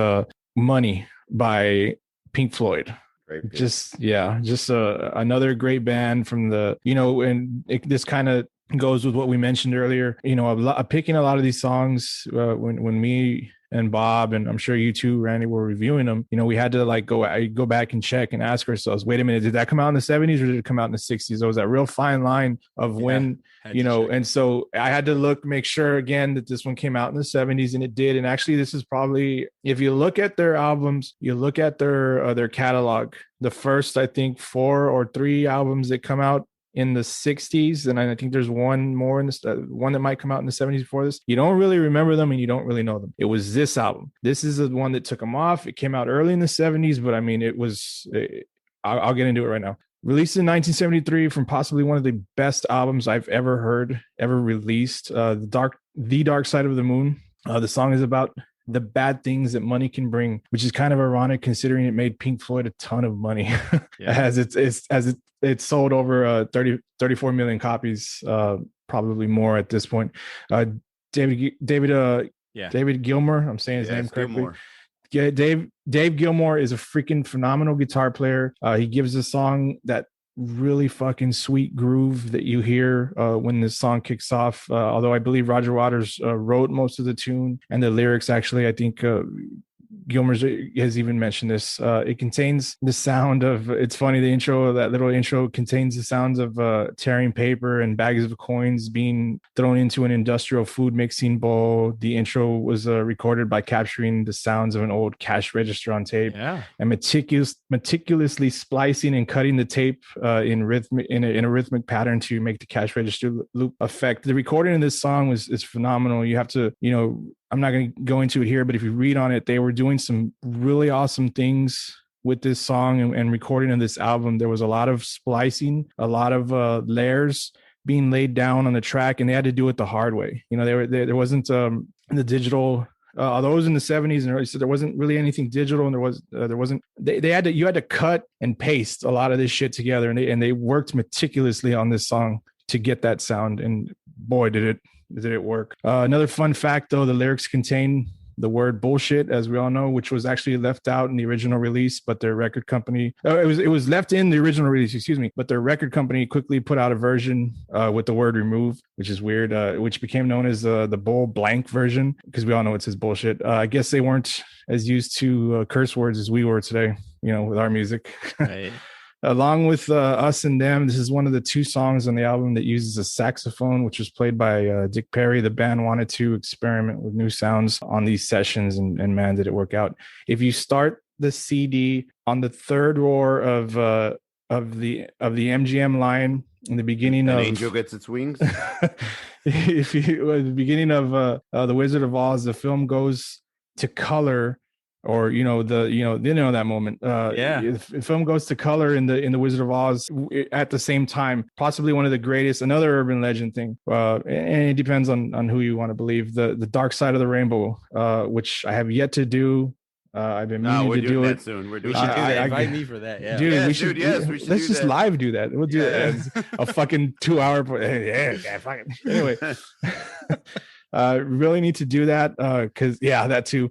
"Money" by Pink Floyd. Just another great band from the, and this kind of goes with what we mentioned earlier. Picking a lot of these songs when me and Bob, and I'm sure you too, Randy, were reviewing them. We had to go back and check and ask ourselves, wait a minute, did that come out in the 70s or did it come out in the 60s? There was that real fine line of when, and so I had to make sure again that this one came out in the 70s, and it did. And actually, this is probably, if you look at their albums, you look at their catalog, the first, I think, 4 or 3 albums that come out in the 60s, and I think there's one more in this one that might come out in the 70s before this. You don't really remember them, and you don't really know them. It was this album. This is the one that took them off. It came out early in the 70s, but I mean, it was. I'll get into it right now. Released in 1973 from possibly one of the best albums I've ever heard, ever released. The Dark Side of the Moon. The song is about the bad things that money can bring, which is kind of ironic considering it made Pink Floyd a ton of money. As it's sold over 34 million copies, probably more at this point. David Gilmour, I'm saying his name correctly. Gilmore. Yeah, Dave Gilmour is a freaking phenomenal guitar player. He gives a song that really fucking sweet groove that you hear when this song kicks off. Although I believe Roger Waters wrote most of the tune and the lyrics. Actually, I think Gilmour has even mentioned this. It contains the sound of, it's funny, that little intro contains the sounds of tearing paper and bags of coins being thrown into an industrial food mixing bowl. The intro was recorded by capturing the sounds of an old cash register on tape, and meticulously splicing and cutting the tape in a rhythmic pattern to make the cash register loop effect. The recording of this song is phenomenal. You have to, I'm not going to go into it here, but if you read on it, they were doing some really awesome things with this song and recording of this album. There was a lot of splicing, a lot of layers being laid down on the track, and they had to do it the hard way. There wasn't the digital, although it was in the 70s and early, so there wasn't really anything digital, and you had to cut and paste a lot of this shit together, and they worked meticulously on this song to get that sound, and boy, did it work. Another fun fact, though, the lyrics contain the word bullshit, as we all know, which was actually left out in the original release, but their record company, it was left in the original release, excuse me, but their record company quickly put out a version with the word removed, which is weird, which became known as the bull blank version, because we all know it's his bullshit. I guess they weren't as used to curse words as we were today, with our music. Right. Along with Us and Them, this is one of the 2 songs on the album that uses a saxophone, which was played by Dick Perry. The band wanted to experiment with new sounds on these sessions, and man, did it work out. If you start the CD on the third roar of the MGM line in the beginning An of angel gets its wings. If you at the beginning of The Wizard of Oz, the film goes to color. Or that moment. The film goes to color in the Wizard of Oz at the same time. Possibly one of the greatest, another urban legend thing. And it depends on who you want to believe. The Dark Side of the Rainbow, which I have yet to do. I've been meaning to do it soon. We should do that. Invite me for that. Yeah, dude. Yes, we should. yes, we should. Let's just that. live do that. We'll do it. A fucking 2 hour. Yeah, fucking. Anyway, really need to do that because that too.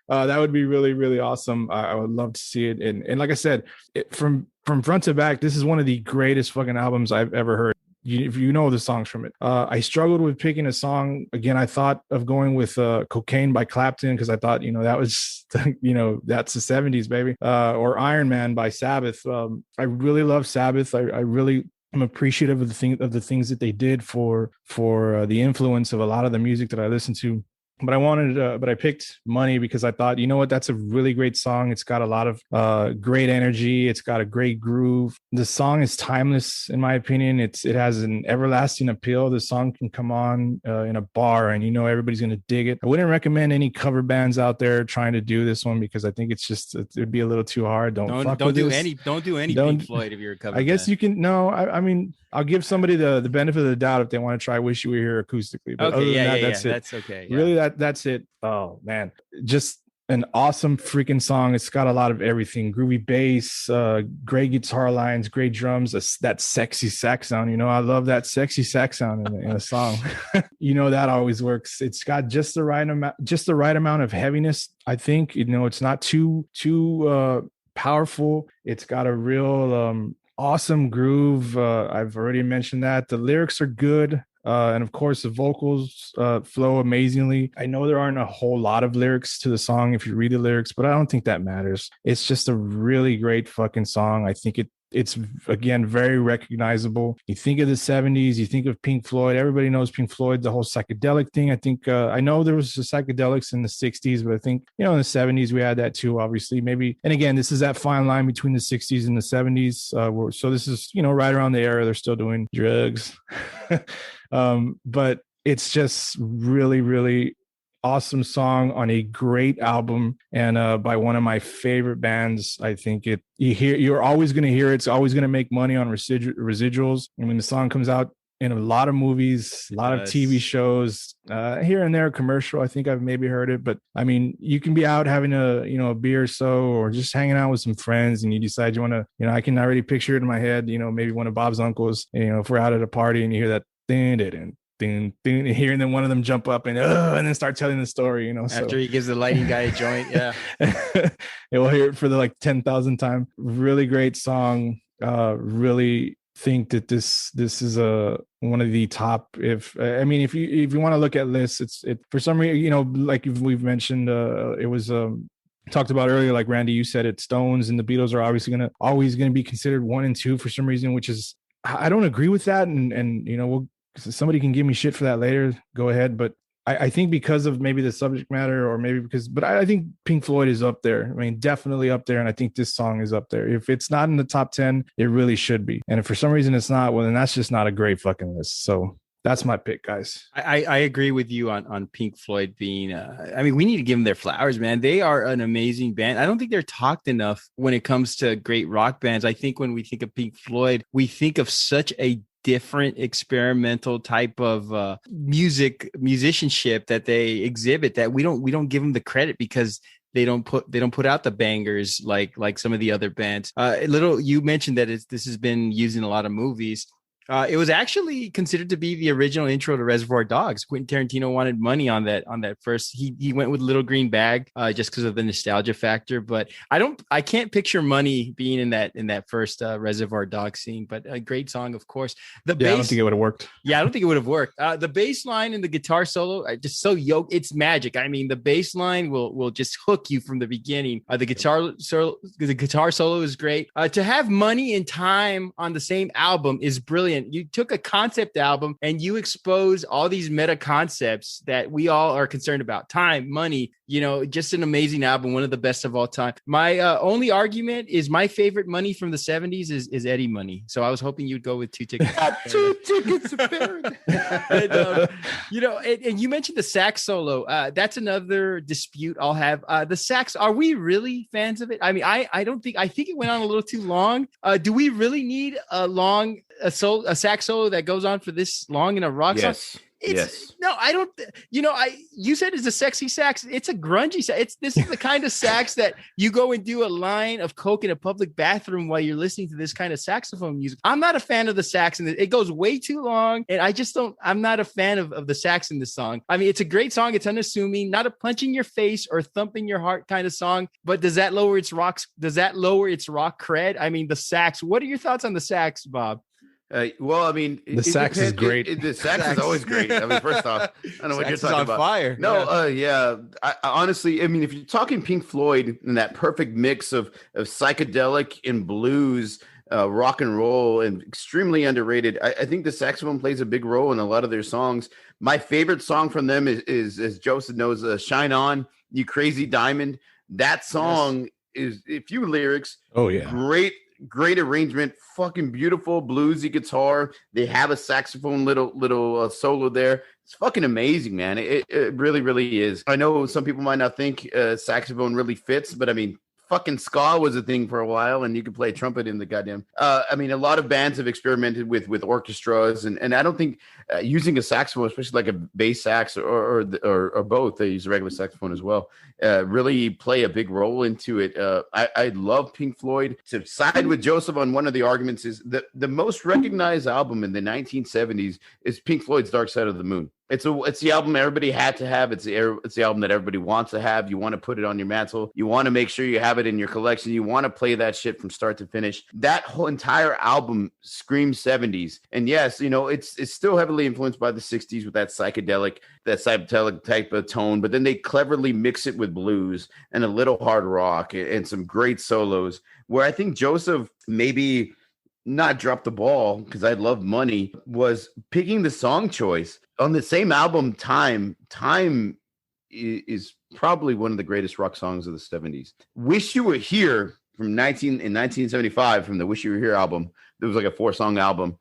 That would be really, really awesome. I would love to see it. And like I said, from front to back, this is one of the greatest fucking albums I've ever heard. If you know the songs from it. I struggled with picking a song. Again, I thought of going with Cocaine by Clapton, because I thought, that was, that's the 70s, baby. Or Iron Man by Sabbath. I really love Sabbath. I really am appreciative of the things that they did for the influence of a lot of the music that I listen to. But I picked Money because I thought, that's a really great song. It's got a lot of great energy. It's got a great groove. The song is timeless, in my opinion. It has an everlasting appeal. The song can come on in a bar, and everybody's going to dig it. I wouldn't recommend any cover bands out there trying to do this one, because I think it'd be a little too hard. Don't do any Pink Floyd if you're a cover band. I guess you can. No, I mean, I'll give somebody the benefit of the doubt if they want to try Wish You Were Here acoustically. But okay, that's it. That's okay. Yeah. Really, that's it. Oh man, just an awesome freaking song. It's got a lot of everything: groovy bass, great guitar lines, great drums, that sexy sax sound. I love that sexy sax sound in a song. That always works. It's got just the right amount of heaviness. I think it's not too powerful. It's got a real awesome groove. I've already mentioned that. The lyrics are good. And of course, the vocals flow amazingly. I know there aren't a whole lot of lyrics to the song if you read the lyrics, but I don't think that matters. It's just a really great fucking song. I think it's again very recognizable. You think of the 70s, you think of Pink Floyd. Everybody knows Pink Floyd, the whole psychedelic thing. I think I know there was the psychedelics in the 60s, but I think in the 70s we had that too, obviously. Maybe, and again, this is that fine line between the 60s and the 70s. So this is right around the era they're still doing drugs. But it's just really, really awesome song on a great album, and by one of my favorite bands. I think you're always going to hear it. It's always going to make money on residuals. I mean, the song comes out in a lot of movies, a lot of TV shows, here and there, a commercial. I think I've maybe heard it, but I mean, you can be out having a beer or so, or just hanging out with some friends, and you decide you want to, I can already picture it in my head, maybe one of Bob's uncles, if we're out at a party and you hear that ding, hearing then one of them jump up and then start telling the story, after he gives the lighting guy a joint. Yeah. We'll hear it for the 10,000th time. Really great song. Really think that this is one of the top. If you want to look at lists, it for some reason, like we've mentioned, it was talked about earlier, like Randy, you said it, Stones and the Beatles are obviously always gonna be considered 1 and 2 for some reason, which is, I don't agree with that, and somebody can give me shit for that later, go ahead. But I think because of maybe the subject matter, or maybe but I think Pink Floyd is up there. I mean, definitely up there. And I think this song is up there. If it's not in the top 10, it really should be. And if for some reason it's not, well, then that's just not a great fucking list. So that's my pick, guys. I agree with you on Pink Floyd being, we need to give them their flowers, man. They are an amazing band. I don't think they're talked enough when it comes to great rock bands. I think when we think of Pink Floyd, we think of such a different experimental type of musicianship that they exhibit, that we don't give them the credit, because they don't put out the bangers like some of the other bands. You mentioned that this has been used in a lot of movies. It was actually considered to be the original intro to Reservoir Dogs. Quentin Tarantino wanted money on that first. He went with Little Green Bag just because of the nostalgia factor. But I can't picture money being in that first Reservoir Dogs scene. But a great song, of course. I don't think it would have worked. Yeah, I don't think it would have worked. The bass line and the guitar solo are just so yoked. It's magic. I mean, the bass line will just hook you from the beginning. The guitar solo is great. To have Money and Time on the same album is brilliant. You took a concept album and you exposed all these meta concepts that we all are concerned about. Time, money, just an amazing album. One of the best of all time. My only argument is my favorite Money from the 70s is Eddie Money. So I was hoping you'd go with Two Tickets. Two Tickets. And you mentioned the sax solo. That's another dispute I'll have. The sax, are we really fans of it? I mean, I think it went on a little too long. Do we really need a sax solo that goes on for this long in a rock song? Yes. No, I don't. You said it's a sexy sax. It's a grungy sax. This is the kind of sax that you go and do a line of coke in a public bathroom while you're listening to this kind of saxophone music. I'm not a fan of the sax, and it goes way too long. And I'm not a fan of the sax in this song. I mean, it's a great song. It's unassuming, not a punch in your face or thump in your heart kind of song. But does that lower its rock cred? I mean, the sax. What are your thoughts on the sax, Bob? Well, I mean, the sax is great. The sax is always great. I mean, first off, I don't know what you're talking about. Fire. No, yeah. I honestly, I mean, if you're talking Pink Floyd and that perfect mix of psychedelic and blues, rock and roll, and extremely underrated, I think the saxophone plays a big role in a lot of their songs. My favorite song from them is as Joseph knows, "Shine On, You Crazy Diamond." That song is a few lyrics. Oh yeah, great arrangement, fucking beautiful bluesy guitar. They have a saxophone little solo there. It's fucking amazing, man. It really, really is. I know some people might not think saxophone really fits, but I mean, fucking ska was a thing for a while, and you could play trumpet in the goddamn. I mean, a lot of bands have experimented with orchestras, and I don't think using a saxophone, especially like a bass sax or both, they use a regular saxophone as well, really play a big role into it. I love Pink Floyd. To side with Joseph on one of the arguments is the most recognized album in the 1970s is Pink Floyd's Dark Side of the Moon. It's the album everybody had to have. It's the album that everybody wants to have. You want to put it on your mantle. You want to make sure you have it in your collection. You want to play that shit from start to finish. That whole entire album screams 70s. And yes, it's still heavily influenced by the 60s with that psychedelic type of tone. But then they cleverly mix it with blues and a little hard rock and some great solos. Where I think Joseph maybe not dropped the ball, because I love Money, was picking the song choice. On the same album, Time is probably one of the greatest rock songs of the 70s. Wish You Were Here in 1975 from the Wish You Were Here album. It was like a 4-song album.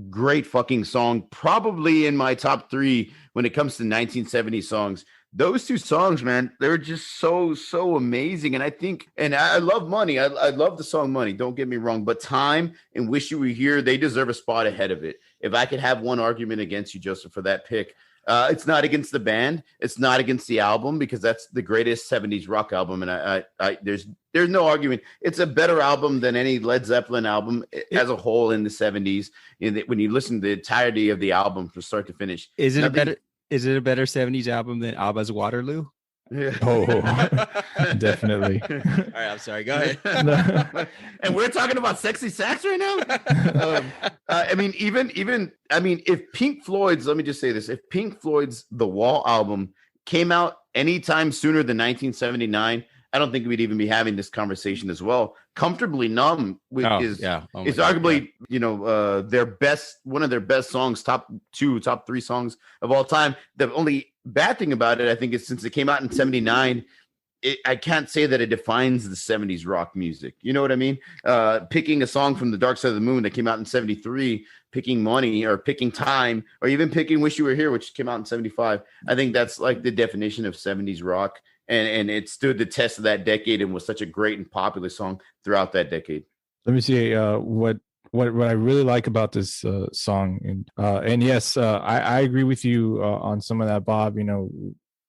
Great fucking song. Probably in my top 3 when it comes to 1970 songs. Those 2 songs, man, they're just so amazing. And I think, and I love Money. I love the song Money. Don't get me wrong. But Time and Wish You Were Here, they deserve a spot ahead of it. If I could have one argument against you, Joseph, for that pick, it's not against the band. It's not against the album, because that's the greatest 70s rock album. And there's no argument. It's a better album than any Led Zeppelin album as a whole in the 70s. When you listen to the entirety of the album from start to finish. Is it a better 70s album than ABBA's Waterloo? Yeah. Oh, definitely. All right, I'm sorry. Go ahead. And we're talking about sexy sax right now. I mean, if Pink Floyd's, let me just say this: if Pink Floyd's The Wall album came out anytime sooner than 1979, I don't think we'd even be having this conversation as well. Comfortably Numb is arguably one of their best songs, top 3 songs of all time. The only bad thing about it, I think, is since it came out in 79, I can't say that it defines the 70s rock music. You know what I mean? Picking a song from the Dark Side of the Moon that came out in 73, picking Money, or picking Time, or even picking Wish You Were Here, which came out in 75. I think that's like the definition of 70s rock. And it stood the test of that decade and was such a great and popular song throughout that decade. Let me see what I really like about this song. And yes, I agree with you on some of that, Bob.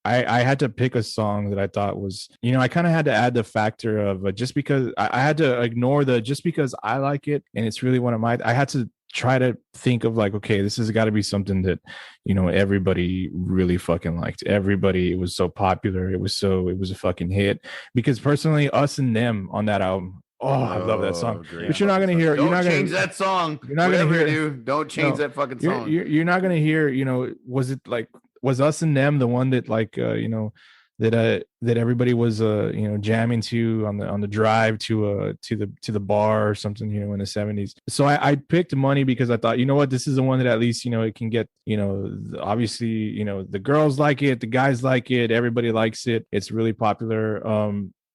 I had to pick a song that I thought was, I kind of had to add the factor of just because I had to ignore just because I like it and it's really one of my, I had to try to think of like, okay, this has got to be something that, you know, everybody really fucking liked. Everybody, it was so popular. It was a fucking hit. Because personally, Us and Them on that album, oh, I love that song. But you're not gonna hear. Don't change that song. You're not gonna hear. Don't change that fucking song. You're not gonna hear. You know, was Us and Them the one that like you know, that everybody was you know, jamming to on the drive to the bar or something, you know, in the 70s. So I picked Money because I thought, you know what, this is the one that at least, you know, it can get, you know, obviously, you know, the girls like it, the guys like it, everybody likes it. It's really popular.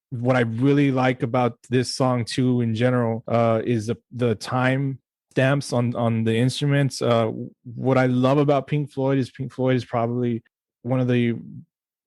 What I really like about this song too in general is the time stamps on the instruments. What I love about Pink Floyd is probably one of the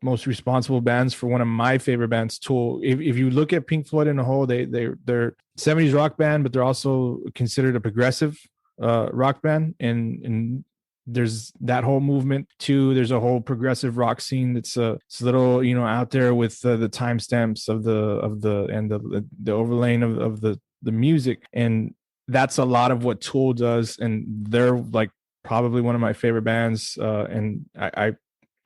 most responsible bands for one of my favorite bands, Tool. If you look at Pink Floyd in a whole, they're 70s rock band, but they're also considered a progressive rock band, and there's that whole movement too. There's a whole progressive rock scene that's it's a little, you know, out there with the timestamps of the overlaying of the music, and that's a lot of what Tool does, and they're like probably one of my favorite bands, and I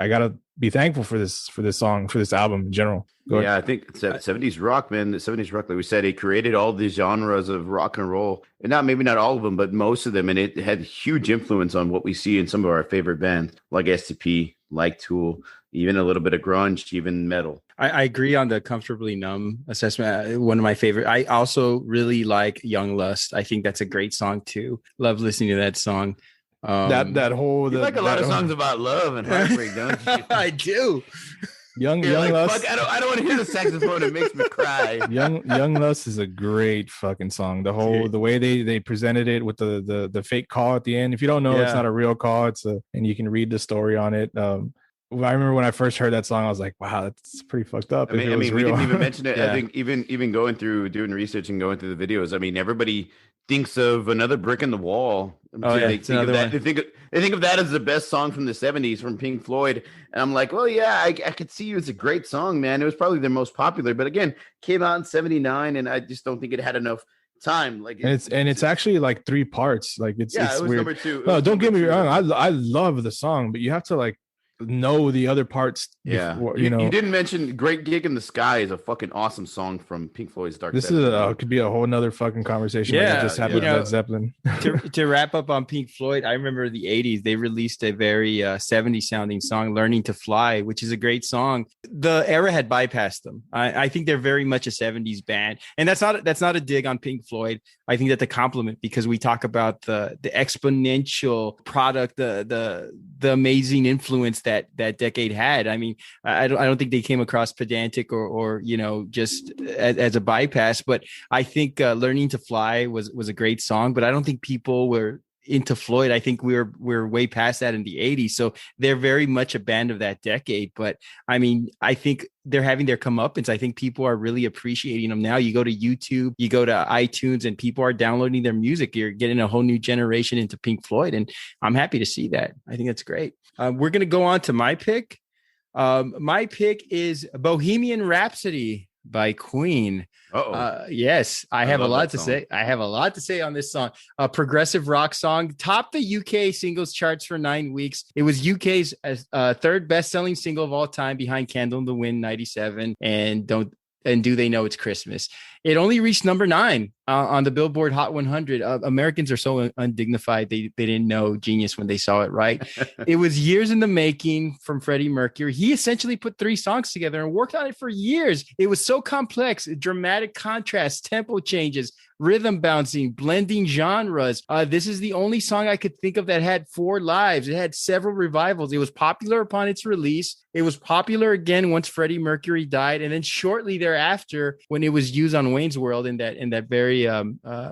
gotta be thankful for this song, for this album in general. Yeah, I think 70s rock, man. The 70s rock, like we said, it created all these genres of rock and roll, and maybe not all of them, but most of them. And it had huge influence on what we see in some of our favorite bands, like STP, like Tool, even a little bit of grunge, even metal. I agree on the Comfortably Numb assessment. One of my favorite. I also really like Young Lust. I think that's a great song too. Love listening to that song. That whole you like a lot of songs about love and heartbreak, don't you? I do. Young Lust. Fuck, I don't want to hear the saxophone. It makes me cry. Young Lust is a great fucking song. The way they presented it with the fake call at the end. If you don't know, it's not a real call. And you can read the story on it. I remember when I first heard that song, I was like, wow, that's pretty fucked up. I mean, we didn't even mention it. I think even going through doing research and going through the videos, I mean, everybody thinks of Another Brick in the Wall. They think of that as the best song from the 70s from Pink Floyd. And I'm like, well, yeah, I could see it's a great song, man. It was probably their most popular, but again, came out in 79, and I just don't think it had enough time. Like it's actually like 3 parts. Like it's it was weird. number 2. No, don't get me wrong. I love the song, but you have to like know the other parts. Before, you know. You didn't mention Great Gig in the Sky is a fucking awesome song from Pink Floyd's Dark This Side. Could be a whole nother fucking conversation. Yeah, like just happened with Led Zeppelin. to wrap up on Pink Floyd, I remember the 80s, they released a very 70s sounding song, Learning to Fly, which is a great song. The era had bypassed them. I think they're very much a 70s band, and that's not a dig on Pink Floyd. I think that's a compliment, because we talk about the exponential product, the amazing influence that decade had. I mean, I don't think they came across pedantic or you know, just as a bypass, but I think Learning to Fly was a great song, but I don't think people were into Floyd. I think we're way past that in the 80s. So they're very much a band of that decade. But I mean, I think they're having their comeuppance. I think people are really appreciating them now. You go to YouTube, you go to iTunes, and people are downloading their music. You're getting a whole new generation into Pink Floyd, and I'm happy to see that. I think that's great. We're going to go on to my pick. My pick is Bohemian Rhapsody by Queen. Yes, I have a lot to say. I have a lot to say on this song. A progressive rock song, topped the UK singles charts for 9 weeks. It was UK's third best-selling single of all time, behind Candle in the Wind 97 and Do They Know It's Christmas. It only reached number 9 on the Billboard Hot 100. Americans are so undignified. They didn't know genius when they saw it, right? It was years in the making from Freddie Mercury. He essentially put 3 songs together and worked on it for years. It was so complex, dramatic contrast, tempo changes, rhythm bouncing, blending genres. This is the only song I could think of that had 4 lives. It had several revivals. It was popular upon its release. It was popular again once Freddie Mercury died, and then shortly thereafter, when it was used on Wayne's World in that very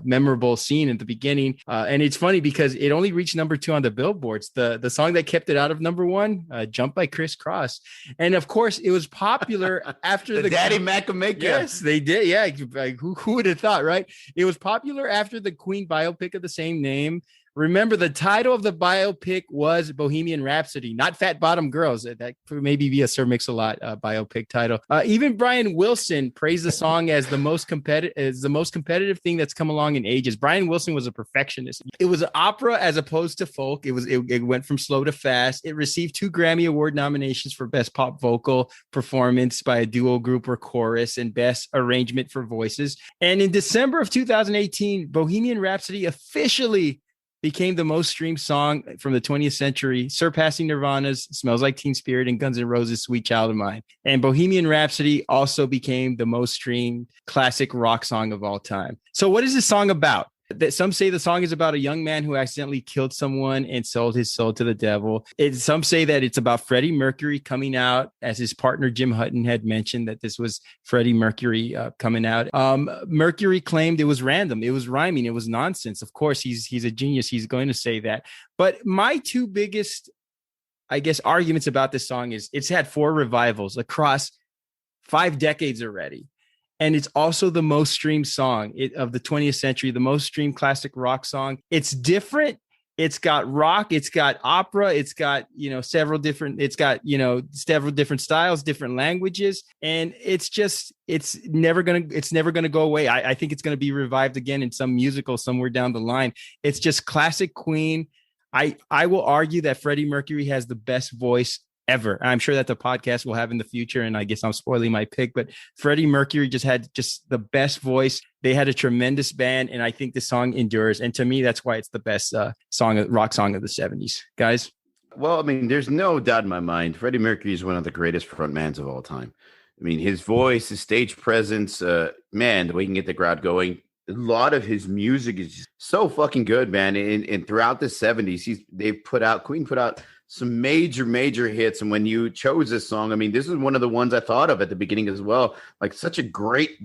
memorable scene at the beginning. And it's funny because it only reached number 2 on the Billboards. The song that kept it out of number 1, "Jump" by Criss Cross, and of course, it was popular after the Daddy Macameka. Yes, they did. Yeah, like, who would have thought, right? It was popular after the Queen biopic of the same name Remember, the title of the biopic was Bohemian Rhapsody, not Fat Bottom Girls. That could maybe be a Sir Mix-a-Lot biopic title. Even Brian Wilson praised the song as the most competitive thing that's come along in ages. Brian Wilson was a perfectionist. It was an opera as opposed to folk. It went from slow to fast. It received 2 Grammy Award nominations for Best Pop Vocal Performance by a duo, group, or chorus, and Best Arrangement for Voices. And in December of 2018, Bohemian Rhapsody officially became the most streamed song from the 20th century, surpassing Nirvana's Smells Like Teen Spirit and Guns N' Roses' Sweet Child of Mine. And Bohemian Rhapsody also became the most streamed classic rock song of all time. So what is this song about? Some say the song is about a young man who accidentally killed someone and sold his soul to the devil. Some say that it's about Freddie Mercury coming out, as his partner Jim Hutton had mentioned that this was Freddie Mercury coming out. Mercury claimed it was random, it was rhyming, it was nonsense. Of course, he's a genius. He's going to say that. But my 2 biggest, I guess, arguments about this song is it's had 4 revivals across 5 decades already. And it's also the most streamed song of the 20th century, the most streamed classic rock song. It's different. It's got rock. It's got opera. It's got, several different styles, different languages. And it's never going to go away. I think it's going to be revived again in some musical somewhere down the line. It's just classic Queen. I will argue that Freddie Mercury has the best voice ever. I'm sure that the podcast will have in the future, and I guess I'm spoiling my pick, but Freddie Mercury just had the best voice. They had a tremendous band, and I think the song endures. And to me, that's why it's the best rock song of the 70s. Guys? Well, I mean, there's no doubt in my mind, Freddie Mercury is one of the greatest frontmans of all time. I mean, his voice, his stage presence, the way he can get the crowd going. A lot of his music is just so fucking good, man. And throughout the 70s, Queen put out some major hits. And when you chose this song, I mean, this is one of the ones I thought of at the beginning as well. Like such a great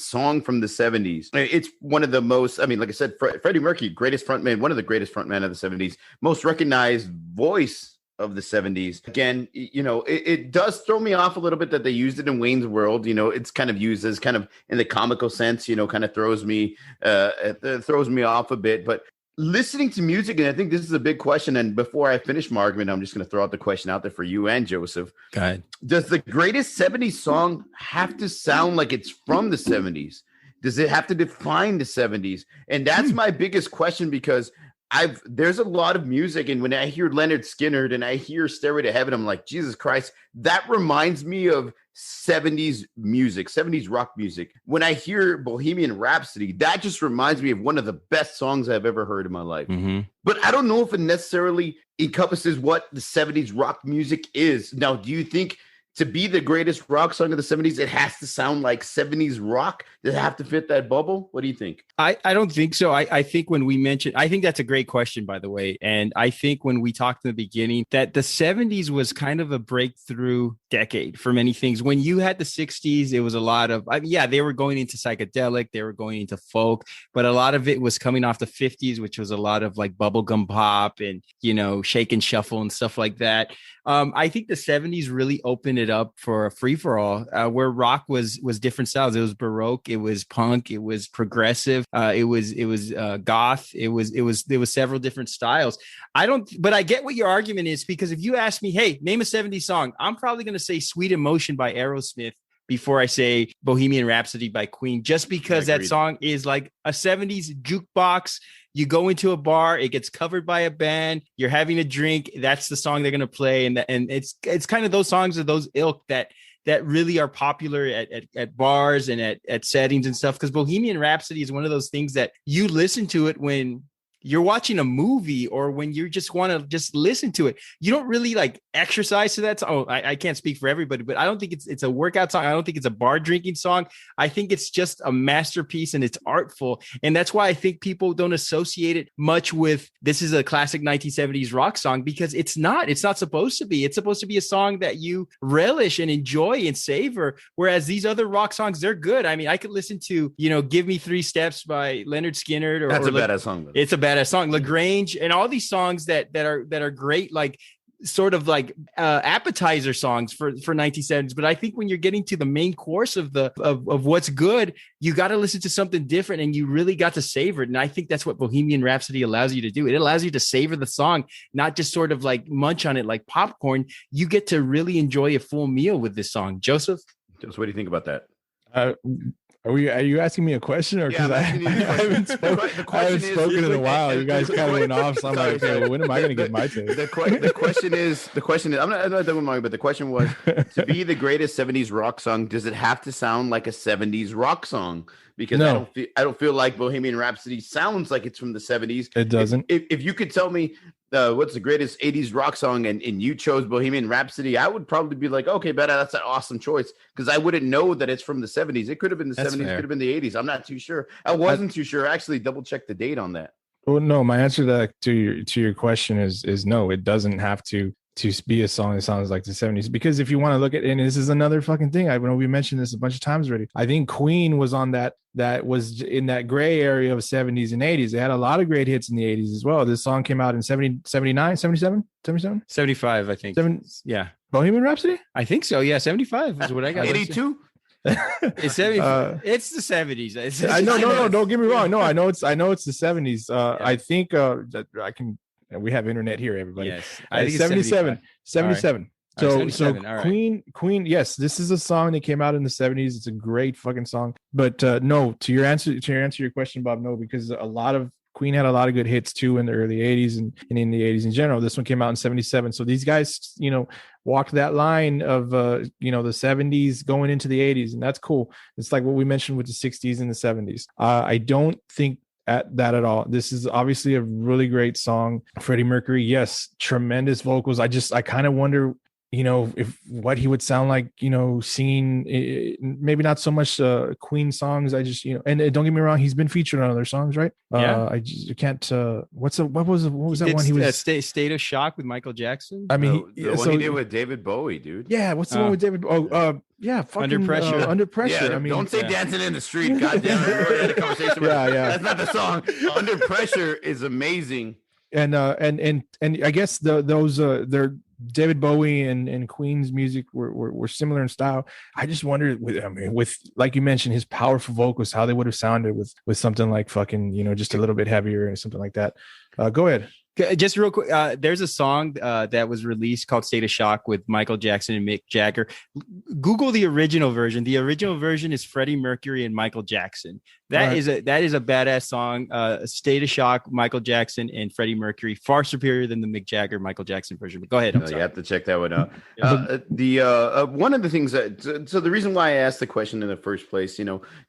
song from the 70s. It's one of the most, I mean, like I said, Freddie Mercury, greatest frontman, one of the greatest frontmen of the 70s, most recognized voice of the 70s. Again, it does throw me off a little bit that they used it in Wayne's World. It's kind of used as kind of in the comical sense, kind of throws me off a bit. But listening to music, and I think this is a big question, and before I finish my argument, I'm just going to throw out the question out there for you and Joseph. Go ahead. Does the greatest 70s song have to sound like it's from the 70s? Does it have to define the 70s? And that's my biggest question, because there's a lot of music, and when I hear Leonard Skinner and I hear Stairway to Heaven, I'm like, Jesus Christ, that reminds me of 70s music, 70s rock music. When I hear Bohemian Rhapsody, that just reminds me of one of the best songs I've ever heard in my life. Mm-hmm. But I don't know if it necessarily encompasses what the 70s rock music is. Now, do you think to be the greatest rock song of the 70s, it has to sound like 70s rock? Does it have to fit that bubble? What do you think? I don't think so. I think when we mentioned, I think that's a great question, by the way. And I think when we talked in the beginning that the 70s was kind of a breakthrough decade for many things. When you had the 60s, it was a lot of, they were going into psychedelic, they were going into folk, but a lot of it was coming off the 50s, which was a lot of like bubblegum pop and, shake and shuffle and stuff like that. I think the 70s really opened it up for a free-for-all where rock was different styles. It was Baroque, it was punk, it was progressive, it was goth, there was several different styles. But I get what your argument is, because if you ask me, hey, name a 70s song, I'm probably going to say Sweet Emotion by Aerosmith before I say Bohemian Rhapsody by Queen, just because that song is like a 70s jukebox. You go into a bar, it gets covered by a band, you're having a drink, that's the song they're going to play. And it's kind of those songs of those ilk that really are popular at bars and at settings and stuff. Because Bohemian Rhapsody is one of those things that you listen to it when you're watching a movie or when you just want to just listen to it. You don't really like exercise to that song. Oh, I can't speak for everybody, but I don't think it's a workout song. I don't think it's a bar drinking song. I think it's just a masterpiece and it's artful. And that's why I think people don't associate it much with this is a classic 1970s rock song, because it's not supposed to be. It's supposed to be a song that you relish and enjoy and savor. Whereas these other rock songs, they're good. I mean, I could listen to, Give Me 3 Steps by Leonard Skinner. That's a badass song. It's a badass song. LaGrange and all these songs that are great. Like sort of like appetizer songs for 1970s. But I think when you're getting to the main course of what's good, you got to listen to something different, and you really got to savor it. And I think that's what Bohemian Rhapsody allows you to do. It allows you to savor the song, not just sort of like munch on it like popcorn. You get to really enjoy a full meal with this song. Joseph, what do you think about that? Are you asking me a question, or because I haven't spoken in a while? You guys kind of went off, so I'm like, okay, well, when am I going to get my take? The question is, I'm not done with mine, but the question was, to be the greatest 70s rock song, does it have to sound like a 70s rock song? Because no. I don't feel like Bohemian Rhapsody sounds like it's from the 70s. It doesn't. If you could tell me what's the greatest 80s rock song, and you chose Bohemian Rhapsody, I would probably be like, okay, better, that's an awesome choice, because I wouldn't know that it's from the 70s. It could have been the 70s, could have been the 80s. I'm not too sure. I wasn't too sure. I actually double checked the date on that. Well, no, my answer to your question is no. It doesn't have to be a song that sounds like the 70s, because if you want to look at, and this is another fucking thing, I know we mentioned this a bunch of times already, I think Queen was on that was in that gray area of 70s and 80s. They had a lot of great hits in the 80s as well. This song came out in 79, 77, 75, I think. Yeah. Bohemian Rhapsody? I think so. Yeah, 75 is what I got. 82? It's 70, it's the 70s. I know, no, don't get me wrong. No, I know it's the 70s. Yeah. I think that I can. We have internet here, everybody. Yes, I think 77. 77. Right. So, 77. so Right. Queen. Yes, this is a song that came out in the 70s. It's a great fucking song. But no, to your answer your question, Bob, no, because Queen had a lot of good hits too in the early 80s and in the 80s in general. This one came out in 77. So these guys, walked that line of the 70s going into the 80s, and that's cool. It's like what we mentioned with the 60s and the 70s. I don't think at all. This is obviously a really great song. Freddie Mercury, yes, tremendous vocals. I kind of wonder, if what he would sound like, singing, maybe not so much Queen songs. I just, and don't get me wrong, he's been featured on other songs, right? Yeah. I can't. What was that one? He was State of Shock with Michael Jackson. I mean, the one he did with David Bowie, dude. Yeah, what's the one with David? Yeah, fucking, Under Pressure. Under Pressure. Yeah, I mean, don't say Dancing in the Street. God damn it. We already had a conversation. Yeah. That's not the song. Under Pressure is amazing. And I guess those they're David Bowie and Queen's music were similar in style. I just wondered with like you mentioned, his powerful vocals, how they would have sounded with something like fucking, just a little bit heavier or something like that. Go ahead. Just real quick, there's a song that was released called State of Shock with Michael Jackson and Mick Jagger. Google the original version. The original version is Freddie Mercury and Michael Jackson. That is a badass song. State of Shock, Michael Jackson and Freddie Mercury, far superior than the Mick Jagger Michael Jackson version. But go ahead. You have to check that one out. One of the things so the reason why I asked the question in the first place,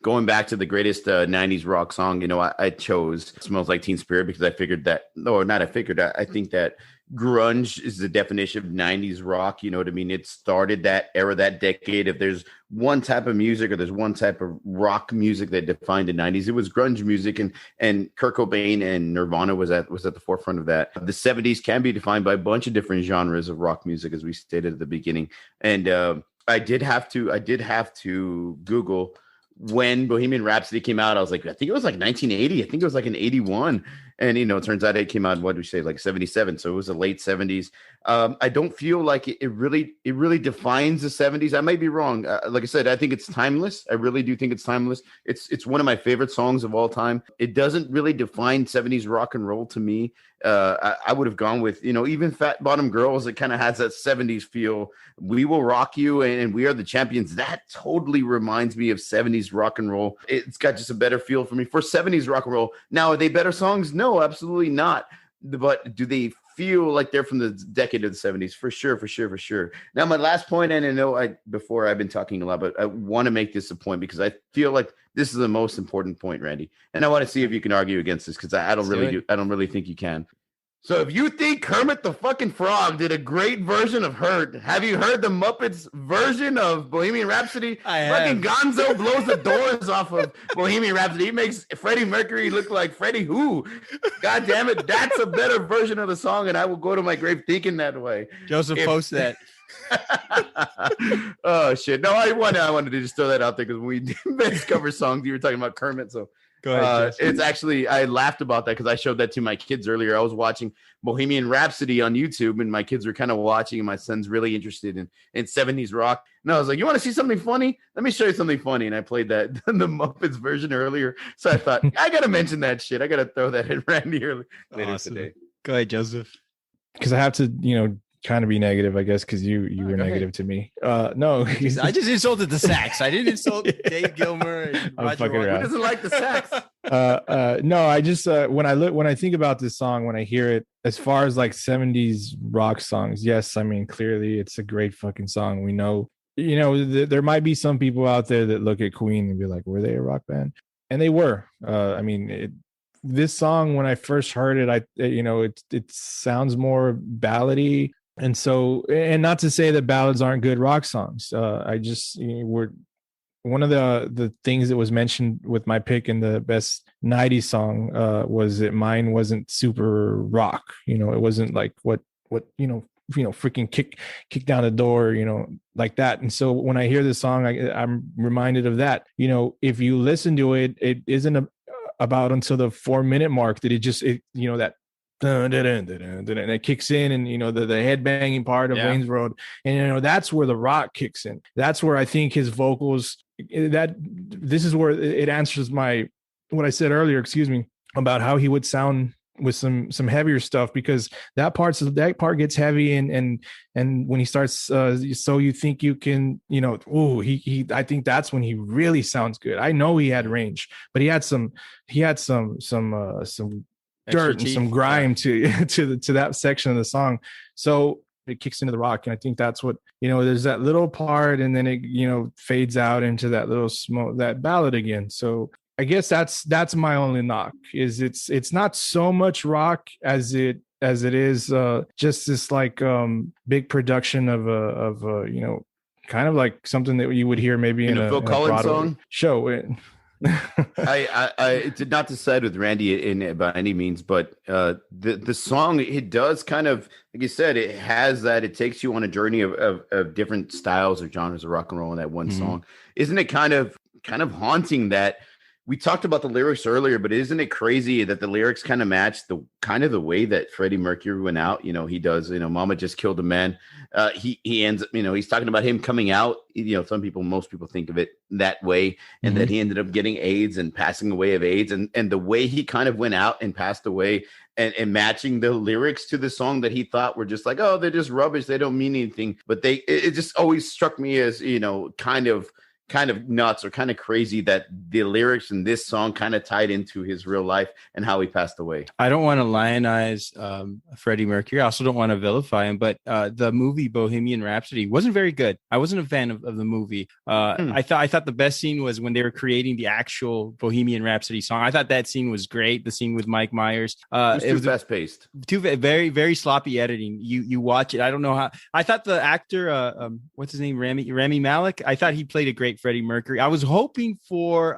going back to the greatest 90s rock song, I chose Smells Like Teen Spirit because I figured that, I think that grunge is the definition of 90s rock. You know what I mean? It started that era, that decade. If there's one type of music or there's one type of rock music that defined the 90s, it was grunge music, and Kurt Cobain and Nirvana was at the forefront of that. The 70s can be defined by a bunch of different genres of rock music, as we stated at the beginning. And I did have to Google when Bohemian Rhapsody came out. I was like, I think it was like 1980. I think it was like in 81. And, it turns out it came out, what do we say, like 77. So it was the late 70s. I don't feel like it really defines the 70s. I might be wrong. Like I said, I think it's timeless. I really do think it's timeless. It's one of my favorite songs of all time. It doesn't really define 70s rock and roll to me. I would have gone with, even Fat Bottom Girls. It kind of has that 70s feel. We Will Rock You and We Are the Champions. That totally reminds me of 70s rock and roll. It's got just a better feel for me for 70s rock and roll. Now, are they better songs? No, absolutely not. But do they feel like they're from the decade of the 70s? For sure. Now, my last point, and I know before I've been talking a lot, but I want to make this a point because I feel like this is the most important point, Randy. And I want to see if you can argue against this because I don't really think you can. So if you think Kermit the fucking Frog did a great version of Hurt, have you heard the Muppets version of Bohemian Rhapsody? Fucking Gonzo blows the doors off of Bohemian Rhapsody. He makes Freddie Mercury look like Freddie who? God damn it. That's a better version of the song, and I will go to my grave thinking that way. Joseph, post that. Oh, shit. No, I wanted to just throw that out there because when we did best cover songs, you were talking about Kermit, so Go ahead. It's actually, I laughed about that because I showed that to my kids earlier. I was watching Bohemian Rhapsody on YouTube, and my kids were kind of watching, and my son's really interested in 70s rock. And I was like, you want to see something funny? Let me show you something funny. And I played that the Muppets version earlier. So I thought, I got to mention that shit. I got to throw that in Randy later today. Go ahead, Joseph. Because I have to, kind of be negative, I guess, because you were negative to me. No, I just insulted the sax. I didn't insult Dave Gilmer and Roger Waters. Who doesn't like the sax? No, I just when I think about this song, when I hear it, as far as like 70s rock songs, yes, I mean, clearly it's a great fucking song. We know, there might be some people out there that look at Queen and be like, were they a rock band? And they were. I mean, this song, when I first heard it, it sounds more ballady. And so, and not to say that ballads aren't good rock songs. We're one of the things that was mentioned with my pick in the best 90s song was that mine wasn't super rock. It wasn't like what freaking kick down the door, like that. And so when I hear this song, I'm reminded of that. If you listen to it, it isn't about until the 4-minute mark that that and it kicks in, and the headbanging part of Wayne's Road, and that's where the rock kicks in. That's where I think his vocals, this is where it answers what I said earlier, about how he would sound with some heavier stuff, because that part gets heavy, and when he starts so you think you can, I think that's when he really sounds good. I know he had range, but he had some dirt and some grime to that section of the song. So it kicks into the rock, and I think that's what, there's that little part, and then it fades out into that little smoke, that ballad again. So I guess that's my only knock, is it's not so much rock as it is just this like big production of kind of like something that you would hear maybe in a Phil Collins song show. I did not decide with Randy by any means, but the song, it does kind of, like you said, it has that, it takes you on a journey of different styles or genres of rock and roll in that one song. Isn't it kind of haunting that we talked about the lyrics earlier, but isn't it crazy that the lyrics kind of match the way that Freddie Mercury went out? He does, Mama just killed a man. He ends up, he's talking about him coming out. Most people think of it that way. And that he ended up getting AIDS and passing away of AIDS. And the way he kind of went out and passed away, and matching the lyrics to the song that he thought were just like, oh, they're just rubbish, they don't mean anything. But it just always struck me as, kind of nuts or kind of crazy that the lyrics in this song kind of tied into his real life and how he passed away. I don't want to lionize Freddie Mercury. I also don't want to vilify him, but the movie Bohemian Rhapsody wasn't very good. I wasn't a fan of the movie. I thought the best scene was when they were creating the actual Bohemian Rhapsody song. I thought that scene was great. The scene with Mike Myers. It was too fast paced. Too very, very sloppy editing. You watch it. I don't know how. I thought the actor, what's his name, Rami Malek. I thought he played a great Freddie Mercury. I was hoping for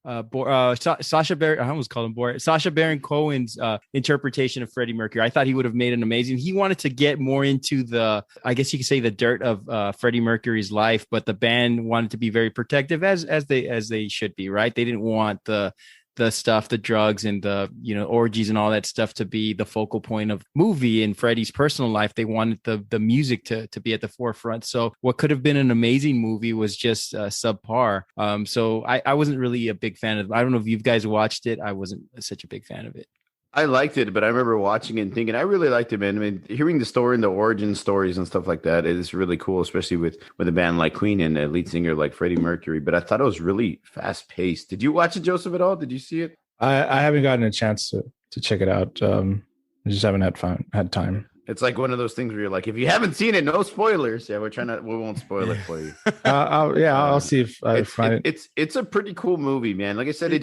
Sacha Baron, I almost called him Borat. Sacha Baron Cohen's interpretation of Freddie Mercury. I thought he would have made an amazing. He wanted to get more into the, I guess you could say, the dirt of Freddie Mercury's life, but the band wanted to be very protective, as they should be, right? They didn't want the stuff, the drugs and the, orgies and all that stuff to be the focal point of movie. In Freddie's personal life, they wanted the music to be at the forefront. So what could have been an amazing movie was just subpar. So I wasn't really a big fan of it. I don't know if you guys watched it. I wasn't such a big fan of it. I liked it, but I remember watching it and thinking I really liked it, man. I mean, hearing the story and the origin stories and stuff like that is really cool, especially with a band like Queen and a lead singer like Freddie Mercury. But I thought it was really fast paced. Did you watch it, Joseph, at all? Did you see it? I haven't gotten a chance to check it out. I just haven't had time. It's like one of those things where you're like, if you haven't seen it, no spoilers. Yeah, we won't spoil it for you. I'll see if I find it. It's a pretty cool movie, man. Like I said,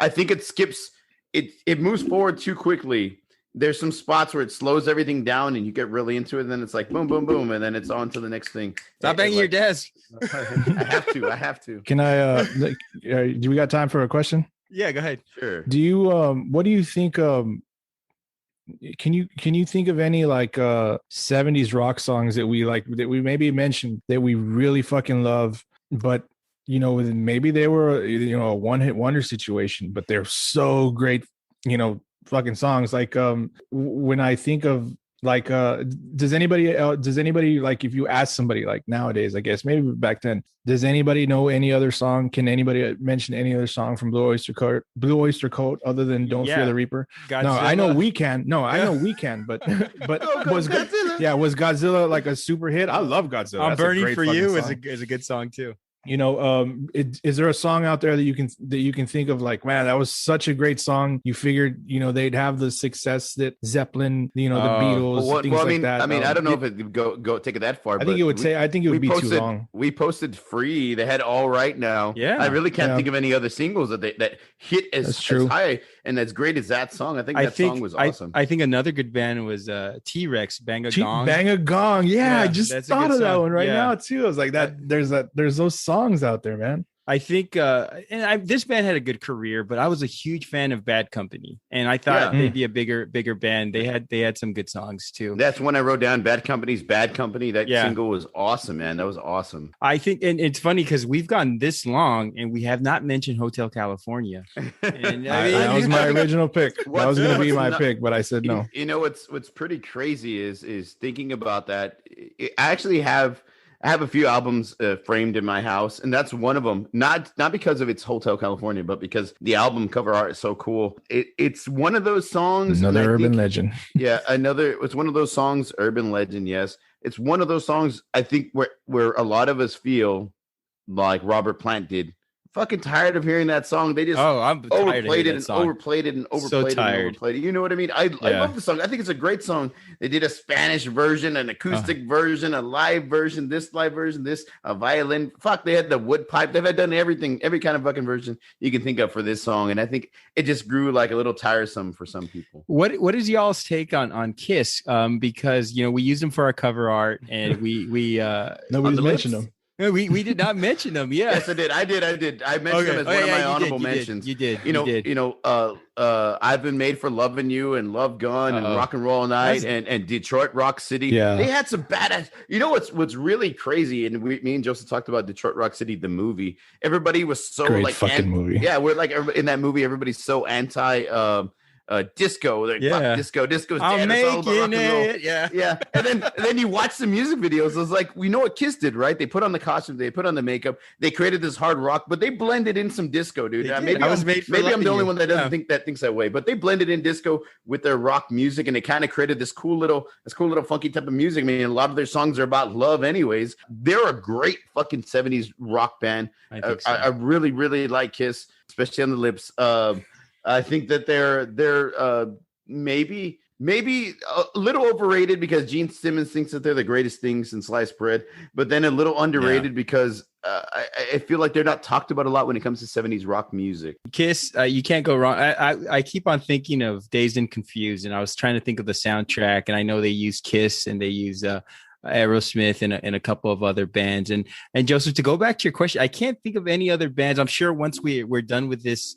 I think it skips. It moves forward too quickly. There's some spots where it slows everything down and you get really into it. And then it's like boom, boom, boom. And then it's on to the next thing. Stop banging your desk. I have to. Can do we got time for a question? Yeah, go ahead. Sure. Do you, what do you think, can you think of any like 70s rock songs that we maybe mentioned that we really fucking love, but maybe they were, a one-hit wonder situation, but they're so great, fucking songs. Like, when I think of like, does anybody like, if you ask somebody like nowadays, I guess maybe back then, does anybody know any other song? Can anybody mention any other song from Blue Oyster Cult other than Don't Fear the Reaper? Godzilla. No, I know we can. No, I know we can, but was Godzilla like a super hit? I love Godzilla. I'm Burning for You is a good song too. Is there a song out there that you can think of, like, man, that was such a great song? You figured, they'd have the success that Zeppelin, the Beatles, things like that. I mean, I don't know if it would go take it that far. I think it would be too long. We posted Free. They had All Right Now. Yeah, I really can't think of any other singles that hit as high and as great as that song. I think that song was awesome. I think another good band was T-Rex, Bang a Gong. Bang a Gong. Yeah, I just thought of that one now too. I was like, there's those songs out there, man. I think this band had a good career, but I was a huge fan of Bad Company, and I thought they'd be a bigger band. They had some good songs too. That's when I wrote down Bad Company's Bad Company. That single was awesome, man. That was awesome. I think, and it's funny because we've gone this long and we have not mentioned Hotel California. And, that was my original pick. That was going to be my pick, but I said no. What's pretty crazy is thinking about that. I have a few albums framed in my house, and that's one of them. Not because of its Hotel California, but because the album cover art is so cool. It's one of those songs. Another urban legend. Yeah, it's one of those songs, urban legend. Yes, it's one of those songs. I think where a lot of us feel like Robert Plant did. Fucking tired of hearing that song. They just overplayed it and overplayed it and overplayed it and overplayed it. You know what I mean? I love the song. I think it's a great song. They did a Spanish version, an acoustic version, a live version, a violin. Fuck, they had the wood pipe. They've done everything, every kind of fucking version you can think of for this song. And I think it just grew like a little tiresome for some people. What is y'all's take on Kiss? Because we used them for our cover art, and we nobody's mentioned them. We did not mention them. Yeah. Yes, I did. I mentioned them as one of my honorable mentions. You did. I've Been Made for Loving You and Love Gun and Rock and Roll Night and Detroit Rock City. Yeah. They had some badass. What's really crazy, and me and Joseph talked about Detroit Rock City, the movie. Everybody was so great fucking movie. Yeah, we're like in that movie. Everybody's so anti. Disco, disco's dead. It's all about rock and roll. Yeah. And then you watch the music videos. It's like, we know what Kiss did, right? They put on the costume, they put on the makeup, they created this hard rock, but they blended in some disco, dude. Maybe I'm the only one that doesn't thinks that way, but they blended in disco with their rock music, and it kind of created this cool little funky type of music. I mean, a lot of their songs are about love, anyways. They're a great fucking 70s rock band. I really, really like Kiss, especially on the lips. I think that they're maybe a little overrated because Gene Simmons thinks that they're the greatest thing since sliced bread, but then a little underrated because I feel like they're not talked about a lot when it comes to 70s rock music. Kiss, you can't go wrong. I keep on thinking of Dazed and Confused, and I was trying to think of the soundtrack, and I know they use Kiss and they use Aerosmith and a couple of other bands. And Joseph, to go back to your question, I can't think of any other bands. I'm sure once we're done with this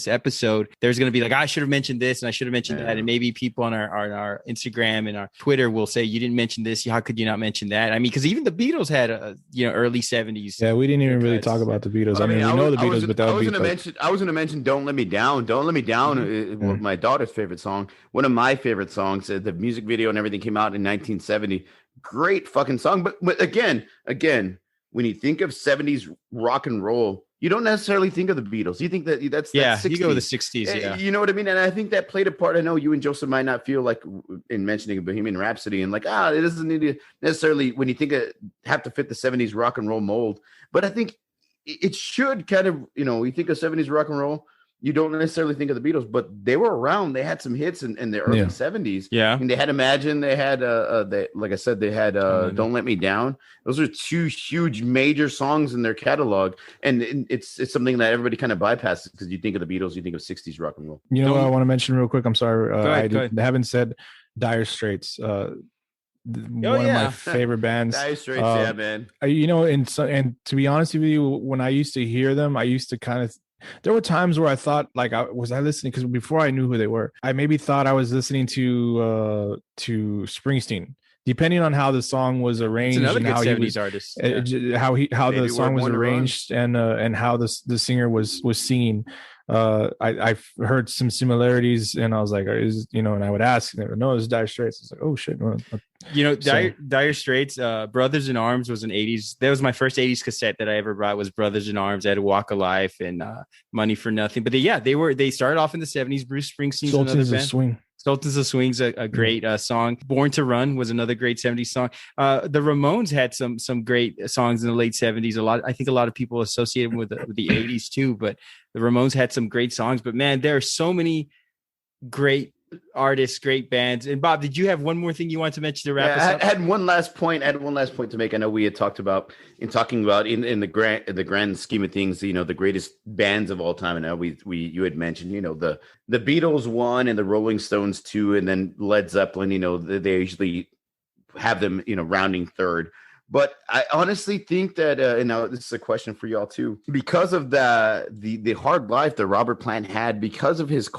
episode, there's going to be like, I should have mentioned this and I should have mentioned that. And maybe people on our Instagram and our Twitter will say, you didn't mention this. How could you not mention that? I mean, because even the Beatles had early 70s. Yeah, we didn't even really talk about the Beatles. I mean, we know the Beatles, but I was going to mention Don't Let Me Down. Don't Let Me Down was my daughter's favorite song. One of my favorite songs. The music video and everything came out in 1970. Great fucking song. But again, when you think of 70s rock and roll, you don't necessarily think of the Beatles. You think that's 60s. You go with the 60s. Yeah, you know what I mean. And I think that played a part. I know you and Joseph might not feel like in mentioning Bohemian Rhapsody and like, it doesn't need to necessarily when you think have to fit the 70s rock and roll mold. But I think it should kind of, you think of 70s rock and roll. You don't necessarily think of the Beatles, but they were around. They had some hits in the early 70s. Yeah. And they had Imagine. They had, like I said, they had Don't Let Me Down. Those are two huge major songs in their catalog. And it's something that everybody kind of bypasses because you think of the Beatles, you think of 60s rock and roll. You know what I want to mention real quick? I'm sorry. I haven't said Dire Straits. One of my favorite bands. Dire Straits, yeah, man. And to be honest with you, when I used to hear them, I used to kind of, there were times where I thought, like, I listening? Because before I knew who they were, I maybe thought I was listening to Springsteen. depending on how the song was It's arranged another and good how he 70s was artist. Yeah. how Maybe the we're song was born to run. arranged and how the singer was singing. I've heard some similarities, and I was like, and I would ask, and they would, no, it's Dire Straits. It's like, oh shit. Well, Dire Straits, Brothers in Arms was an 80s. That was my first 80s cassette that I ever bought, was Brothers in Arms. I had Walk of Life and Money for Nothing. But they started off in the 70s. Bruce Springsteen's another Sultans of band. Swing. Sultans of Swing's a great song. Born to Run was another great 70s song. The Ramones had some great songs in the late 70s. I think a lot of people associate them with the 80s too, but the Ramones had some great songs. But man, there are so many great artists, great bands. And Bob, did you have one more thing you wanted to mention to wrap us up? I had one last point. To make. I know we had talked about in the grand scheme of things, the greatest bands of all time. And you had mentioned, the Beatles 1 and the Rolling Stones 2, and then Led Zeppelin. They usually have them, rounding third. But I honestly think that, and now this is a question for y'all too, because of the hard life that Robert Plant had, because of his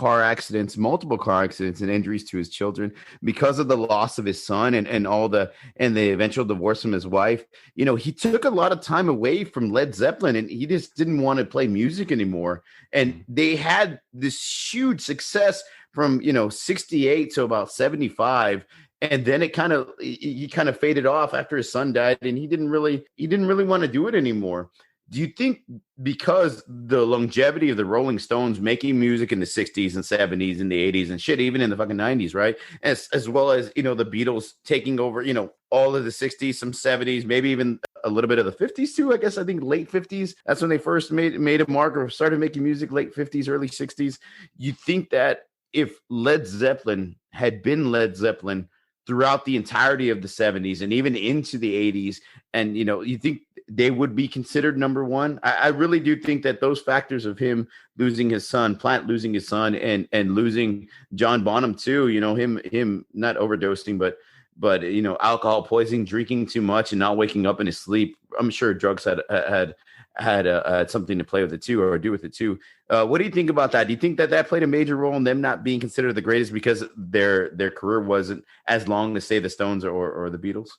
multiple car accidents and injuries to his children, because of the loss of his son and the eventual divorce from his wife, he took a lot of time away from Led Zeppelin, and he just didn't want to play music anymore. And they had this huge success from 68 to about 75. And then he kind of faded off after his son died, and he didn't really want to do it anymore. Do you think because the longevity of the Rolling Stones making music in the 60s and 70s and the 80s and shit, even in the fucking 90s, right? As well as, the Beatles taking over, all of the 60s, some 70s, maybe even a little bit of the 50s too. I think late 50s. That's when they first made a mark or started making music, late 50s, early 60s. You think that if Led Zeppelin had been Led Zeppelin throughout the entirety of the 70s and even into the 80s, and you think they would be considered number one? I really do think that those factors of him losing his son, Plant losing his son, and losing John Bonham too, him not overdosing, but alcohol poisoning, drinking too much, and not waking up in his sleep. I'm sure drugs had something to play with it too, or do with it too. What do you think about that? Do you think that played a major role in them not being considered the greatest because their career wasn't as long as, say, the Stones or the Beatles?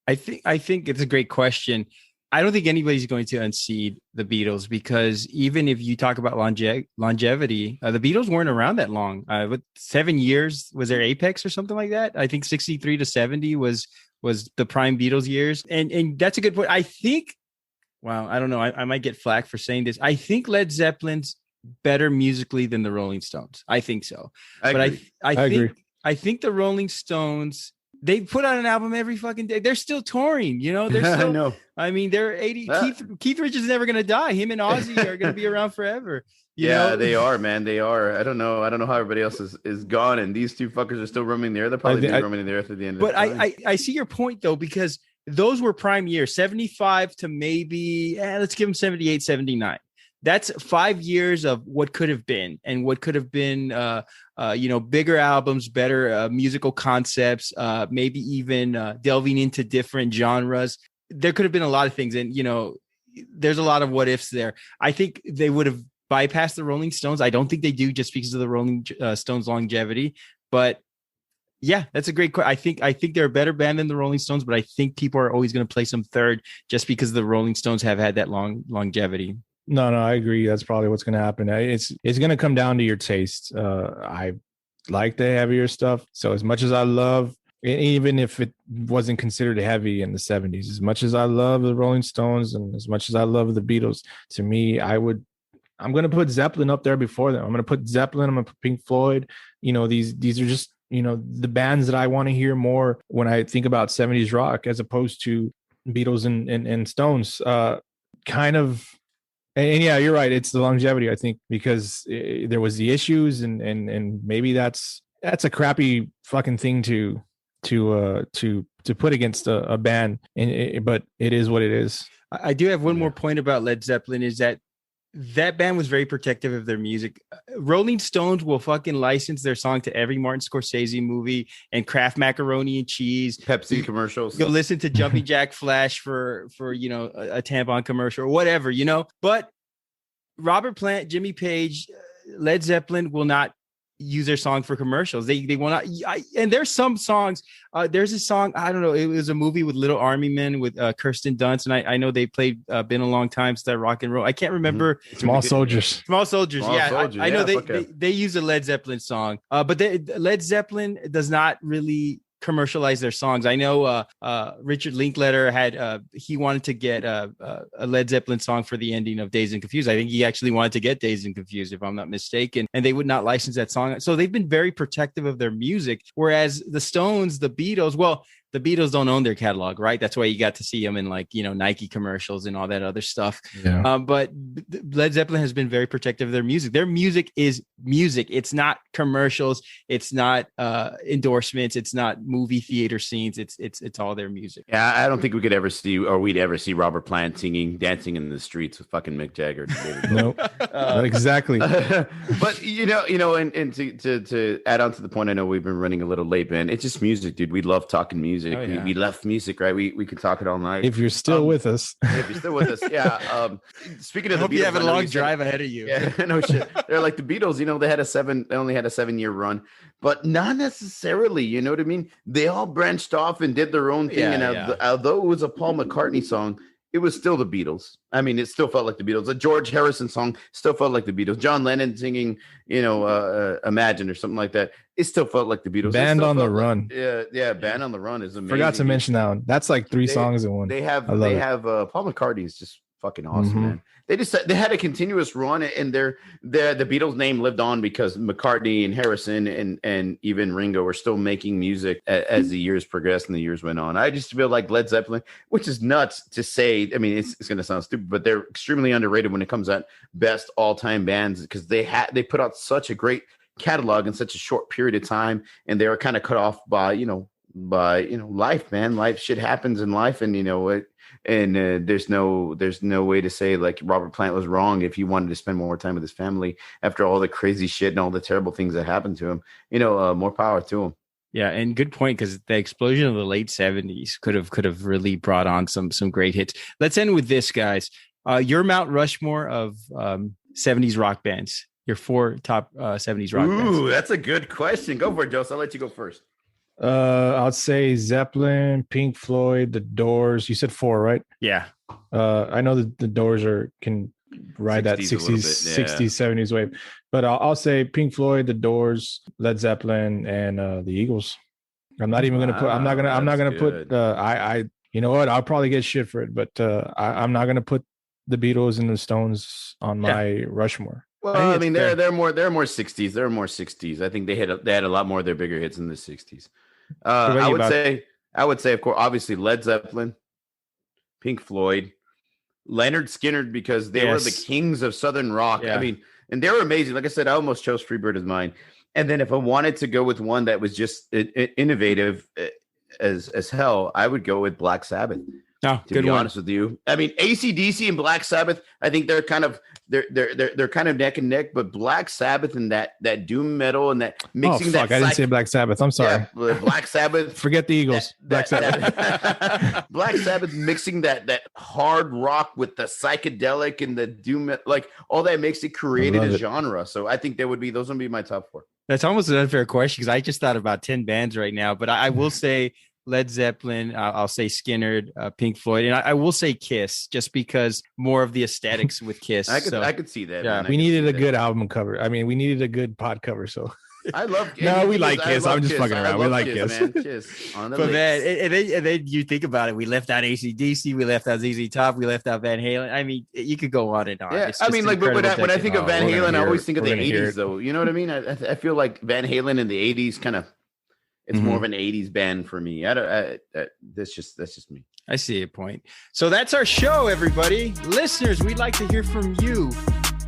I think it's a great question. I don't think anybody's going to unseat the Beatles, because even if you talk about longevity, the Beatles weren't around that long. With 7 years was their apex or something like that. I think 63 to 70 was the prime Beatles years, and that's a good point. I think. Wow, I don't know. I might get flack for saying this. I think Led Zeppelin's better musically than the Rolling Stones. I think so. I agree. I think the Rolling Stones, they put out an album every fucking day. They're still touring, They're still. I know. I mean, they're 80. Keith Richards is never going to die. Him and Ozzy are going to be around forever. You know? They are, man. They are. I don't know how everybody else is gone, and these two fuckers are still roaming the earth. They'll probably be roaming the earth at the end. But I see your point though, because those were prime years, 75 to maybe, let's give them 78, 79. That's 5 years of what could have been, and what could have been, bigger albums, better musical concepts, maybe even delving into different genres. There could have been a lot of things. And, there's a lot of what ifs there. I think they would have bypassed the Rolling Stones. I don't think they do, just because of the Rolling Stones longevity. But yeah, that's a great question. I think they're a better band than the Rolling Stones, but I think people are always going to place them third just because the Rolling Stones have had that longevity. No, I agree. That's probably what's going to happen. It's going to come down to your taste. I like the heavier stuff. So as much as I love, even if it wasn't considered heavy in the 70s, as much as I love the Rolling Stones and as much as I love the Beatles, to me, I'm going to put Zeppelin up there before them. I'm going to put Zeppelin. I'm going to put Pink Floyd. These are just, the bands that I want to hear more when I think about 70s rock, as opposed to Beatles and Stones. Kind of. And yeah, you're right. It's the longevity, I think, because there was the issues, and maybe that's a crappy fucking thing to put against a band. But it is what it is. I do have one more point about Led Zeppelin, is that band was very protective of their music. Rolling Stones will fucking license their song to every Martin Scorsese movie and Kraft macaroni and cheese, Pepsi commercials. You'll listen to Jumping Jack Flash for a tampon commercial or whatever, But Robert Plant, Jimmy Page, Led Zeppelin will not use their song for commercials. They want to, and there's some songs. There's a song, I don't know. It was a movie with Little Army Men with Kirsten Dunst, and I know they played "Been a Long Time Since I Rock and Roll." I can't remember. Small Soldiers. Small Soldiers. Small Yeah, Soldiers. I know Yeah, they use a Led Zeppelin song, but Led Zeppelin does not really commercialize their songs. I know Richard Linklater had he wanted to get a Led Zeppelin song for the ending of Dazed and Confused. I think he actually wanted to get Dazed and Confused, if I'm not mistaken, and they would not license that song. So they've been very protective of their music, whereas the Stones, the Beatles, well, the Beatles don't own their catalog, right? That's why you got to see them in like, Nike commercials and all that other stuff. Yeah. But Led Zeppelin has been very protective of their music. Their music is music. It's not commercials. It's not endorsements. It's not movie theater scenes. It's all their music. Yeah, I don't think we'd ever see Robert Plant dancing in the streets with fucking Mick Jagger. No, exactly. But and to add on to the point, I know we've been running a little late, man. It's just music, dude. We love talking music. Oh, yeah. We love music, right? We could talk it all night. If you're still with us. If you're still with us, yeah. Speaking of the I hope Beatles, you have a long drive ahead of you. Yeah, no shit. They're like the Beatles, they only had a 7-year run, but not necessarily, you know what I mean? They all branched off and did their own thing. Although it was a Paul McCartney song, it was still the Beatles. I mean, it still felt like the Beatles. A George Harrison song still felt like the Beatles. John Lennon singing, Imagine or something like that. It still felt like the Beatles. Band on the Run. Band on the Run is amazing. Forgot to mention that one. That's like three songs in one. They have Paul McCartney is just fucking awesome, man. They had a continuous run, and the Beatles name lived on because McCartney and Harrison and even Ringo were still making music as the years progressed and the years went on. I just feel like Led Zeppelin, which is nuts to say. I mean, it's going to sound stupid, but they're extremely underrated when it comes to best all-time bands because they put out such a great catalog in such a short period of time, and they were kind of cut off by life, man. Life, shit happens in life, and there's no way to say like Robert Plant was wrong if he wanted to spend more time with his family after all the crazy shit and all the terrible things that happened to him. More power to him. Yeah, and good point, because the explosion of the late 70s could have really brought on some great hits. Let's end with this, guys. Your Mount Rushmore of 70s rock bands. Your 4 top 70s rock bands. Ooh, that's a good question. Go for it, Joseph. I'll let you go first. I'd say Zeppelin, Pink Floyd, The Doors. You said 4, right? Yeah. I know that The Doors can ride that 60s, 70s wave, but I'll say Pink Floyd, The Doors, Led Zeppelin, and the Eagles. I'm not even gonna put. I'm not gonna put. You know what? I'll probably get shit for it, but I'm not gonna put the Beatles and the Stones on my Rushmore. Well, I mean, they're more 60s. They're more 60s. I think they had a lot more of their bigger hits in the 60s. I would say, of course, obviously Led Zeppelin, Pink Floyd, Leonard Skinner, because they were the kings of Southern rock. Yeah. I mean, and they were amazing. Like I said, I almost chose Freebird as mine. And then if I wanted to go with one that was just innovative as hell, I would go with Black Sabbath. Oh, to be honest with you, I mean, AC/DC and Black Sabbath, I think they're kind of neck and neck. But Black Sabbath and that doom metal and that mixing I didn't say Black Sabbath. I'm sorry. Yeah, Black Sabbath. Forget the Eagles. Black Sabbath. Black Sabbath mixing that hard rock with the psychedelic and the doom, like all that makes it created a genre. So I think those would be my top 4. That's almost an unfair question because I just thought about 10 bands right now, but I will say Led Zeppelin, I'll say Skinner, Pink Floyd, and I will say Kiss, just because more of the aesthetics with Kiss. I could see that. Yeah, we needed a good album cover. I mean, we needed a good pod cover. So I love. No, we like Kiss. I'm just fucking around. We like Kiss. Man. Kiss on the but man, and then you think about it. We left out AC/DC. We left out ZZ Top. We left out Van Halen. I mean, you could go on and on. Yeah, I mean, like, but when I think of Van Halen, I always think of the 80s, though. You know what I mean? I feel like Van Halen in the 80s kind of. It's more of an 80s band for me. That's just me. I see a point. So that's our show, everybody. Listeners, we'd like to hear from you.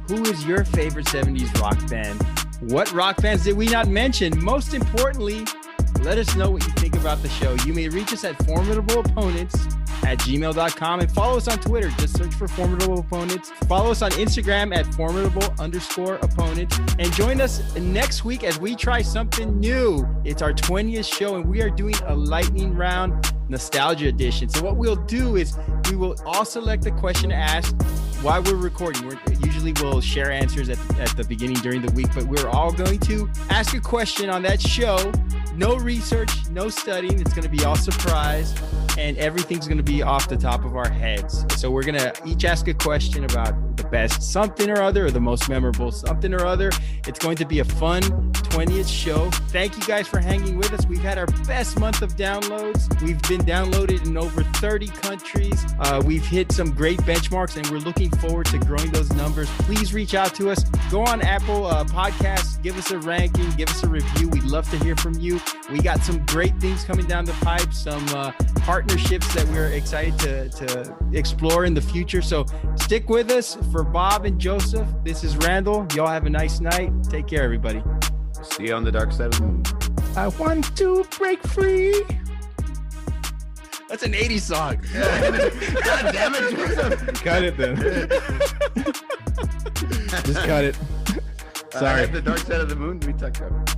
Who is your favorite 70s rock band? What rock bands did we not mention? Most importantly, let us know what you think about the show. You may reach us at formidableopponents @gmail.com, and follow us on Twitter. Just search for Formidable Opponents. Follow us on Instagram at formidable_opponents, and join us next week as we try something new. It's our 20th show, and we are doing a lightning round nostalgia edition. So what we'll do is we will all select a question asked while we're recording. Usually we'll share answers at the beginning during the week, but we're all going to ask a question on that show. No research, no studying. It's going to be all surprise, and everything's going to be off the top of our heads. So we're going to each ask a question about the best something or other, or the most memorable something or other. It's going to be a fun 20th show. Thank you guys for hanging with us. We've had our best month of downloads. We've been downloaded in over 30 countries. We've hit some great benchmarks, and we're looking forward to growing those numbers. Please reach out to us. Go on Apple Podcasts, give us a ranking, give us a review. We'd love to hear from you. We got some great things coming down the pipe, some partnerships that we're excited to explore in the future. So stick with us. For Bob and Joseph, this is Randall. Y'all have a nice night. Take care, everybody. See you on the dark side of the moon. I want to break free. That's an 80s song. God damn it, Joseph. Cut it then. Just cut it. Sorry. The dark side of the moon. We talked about.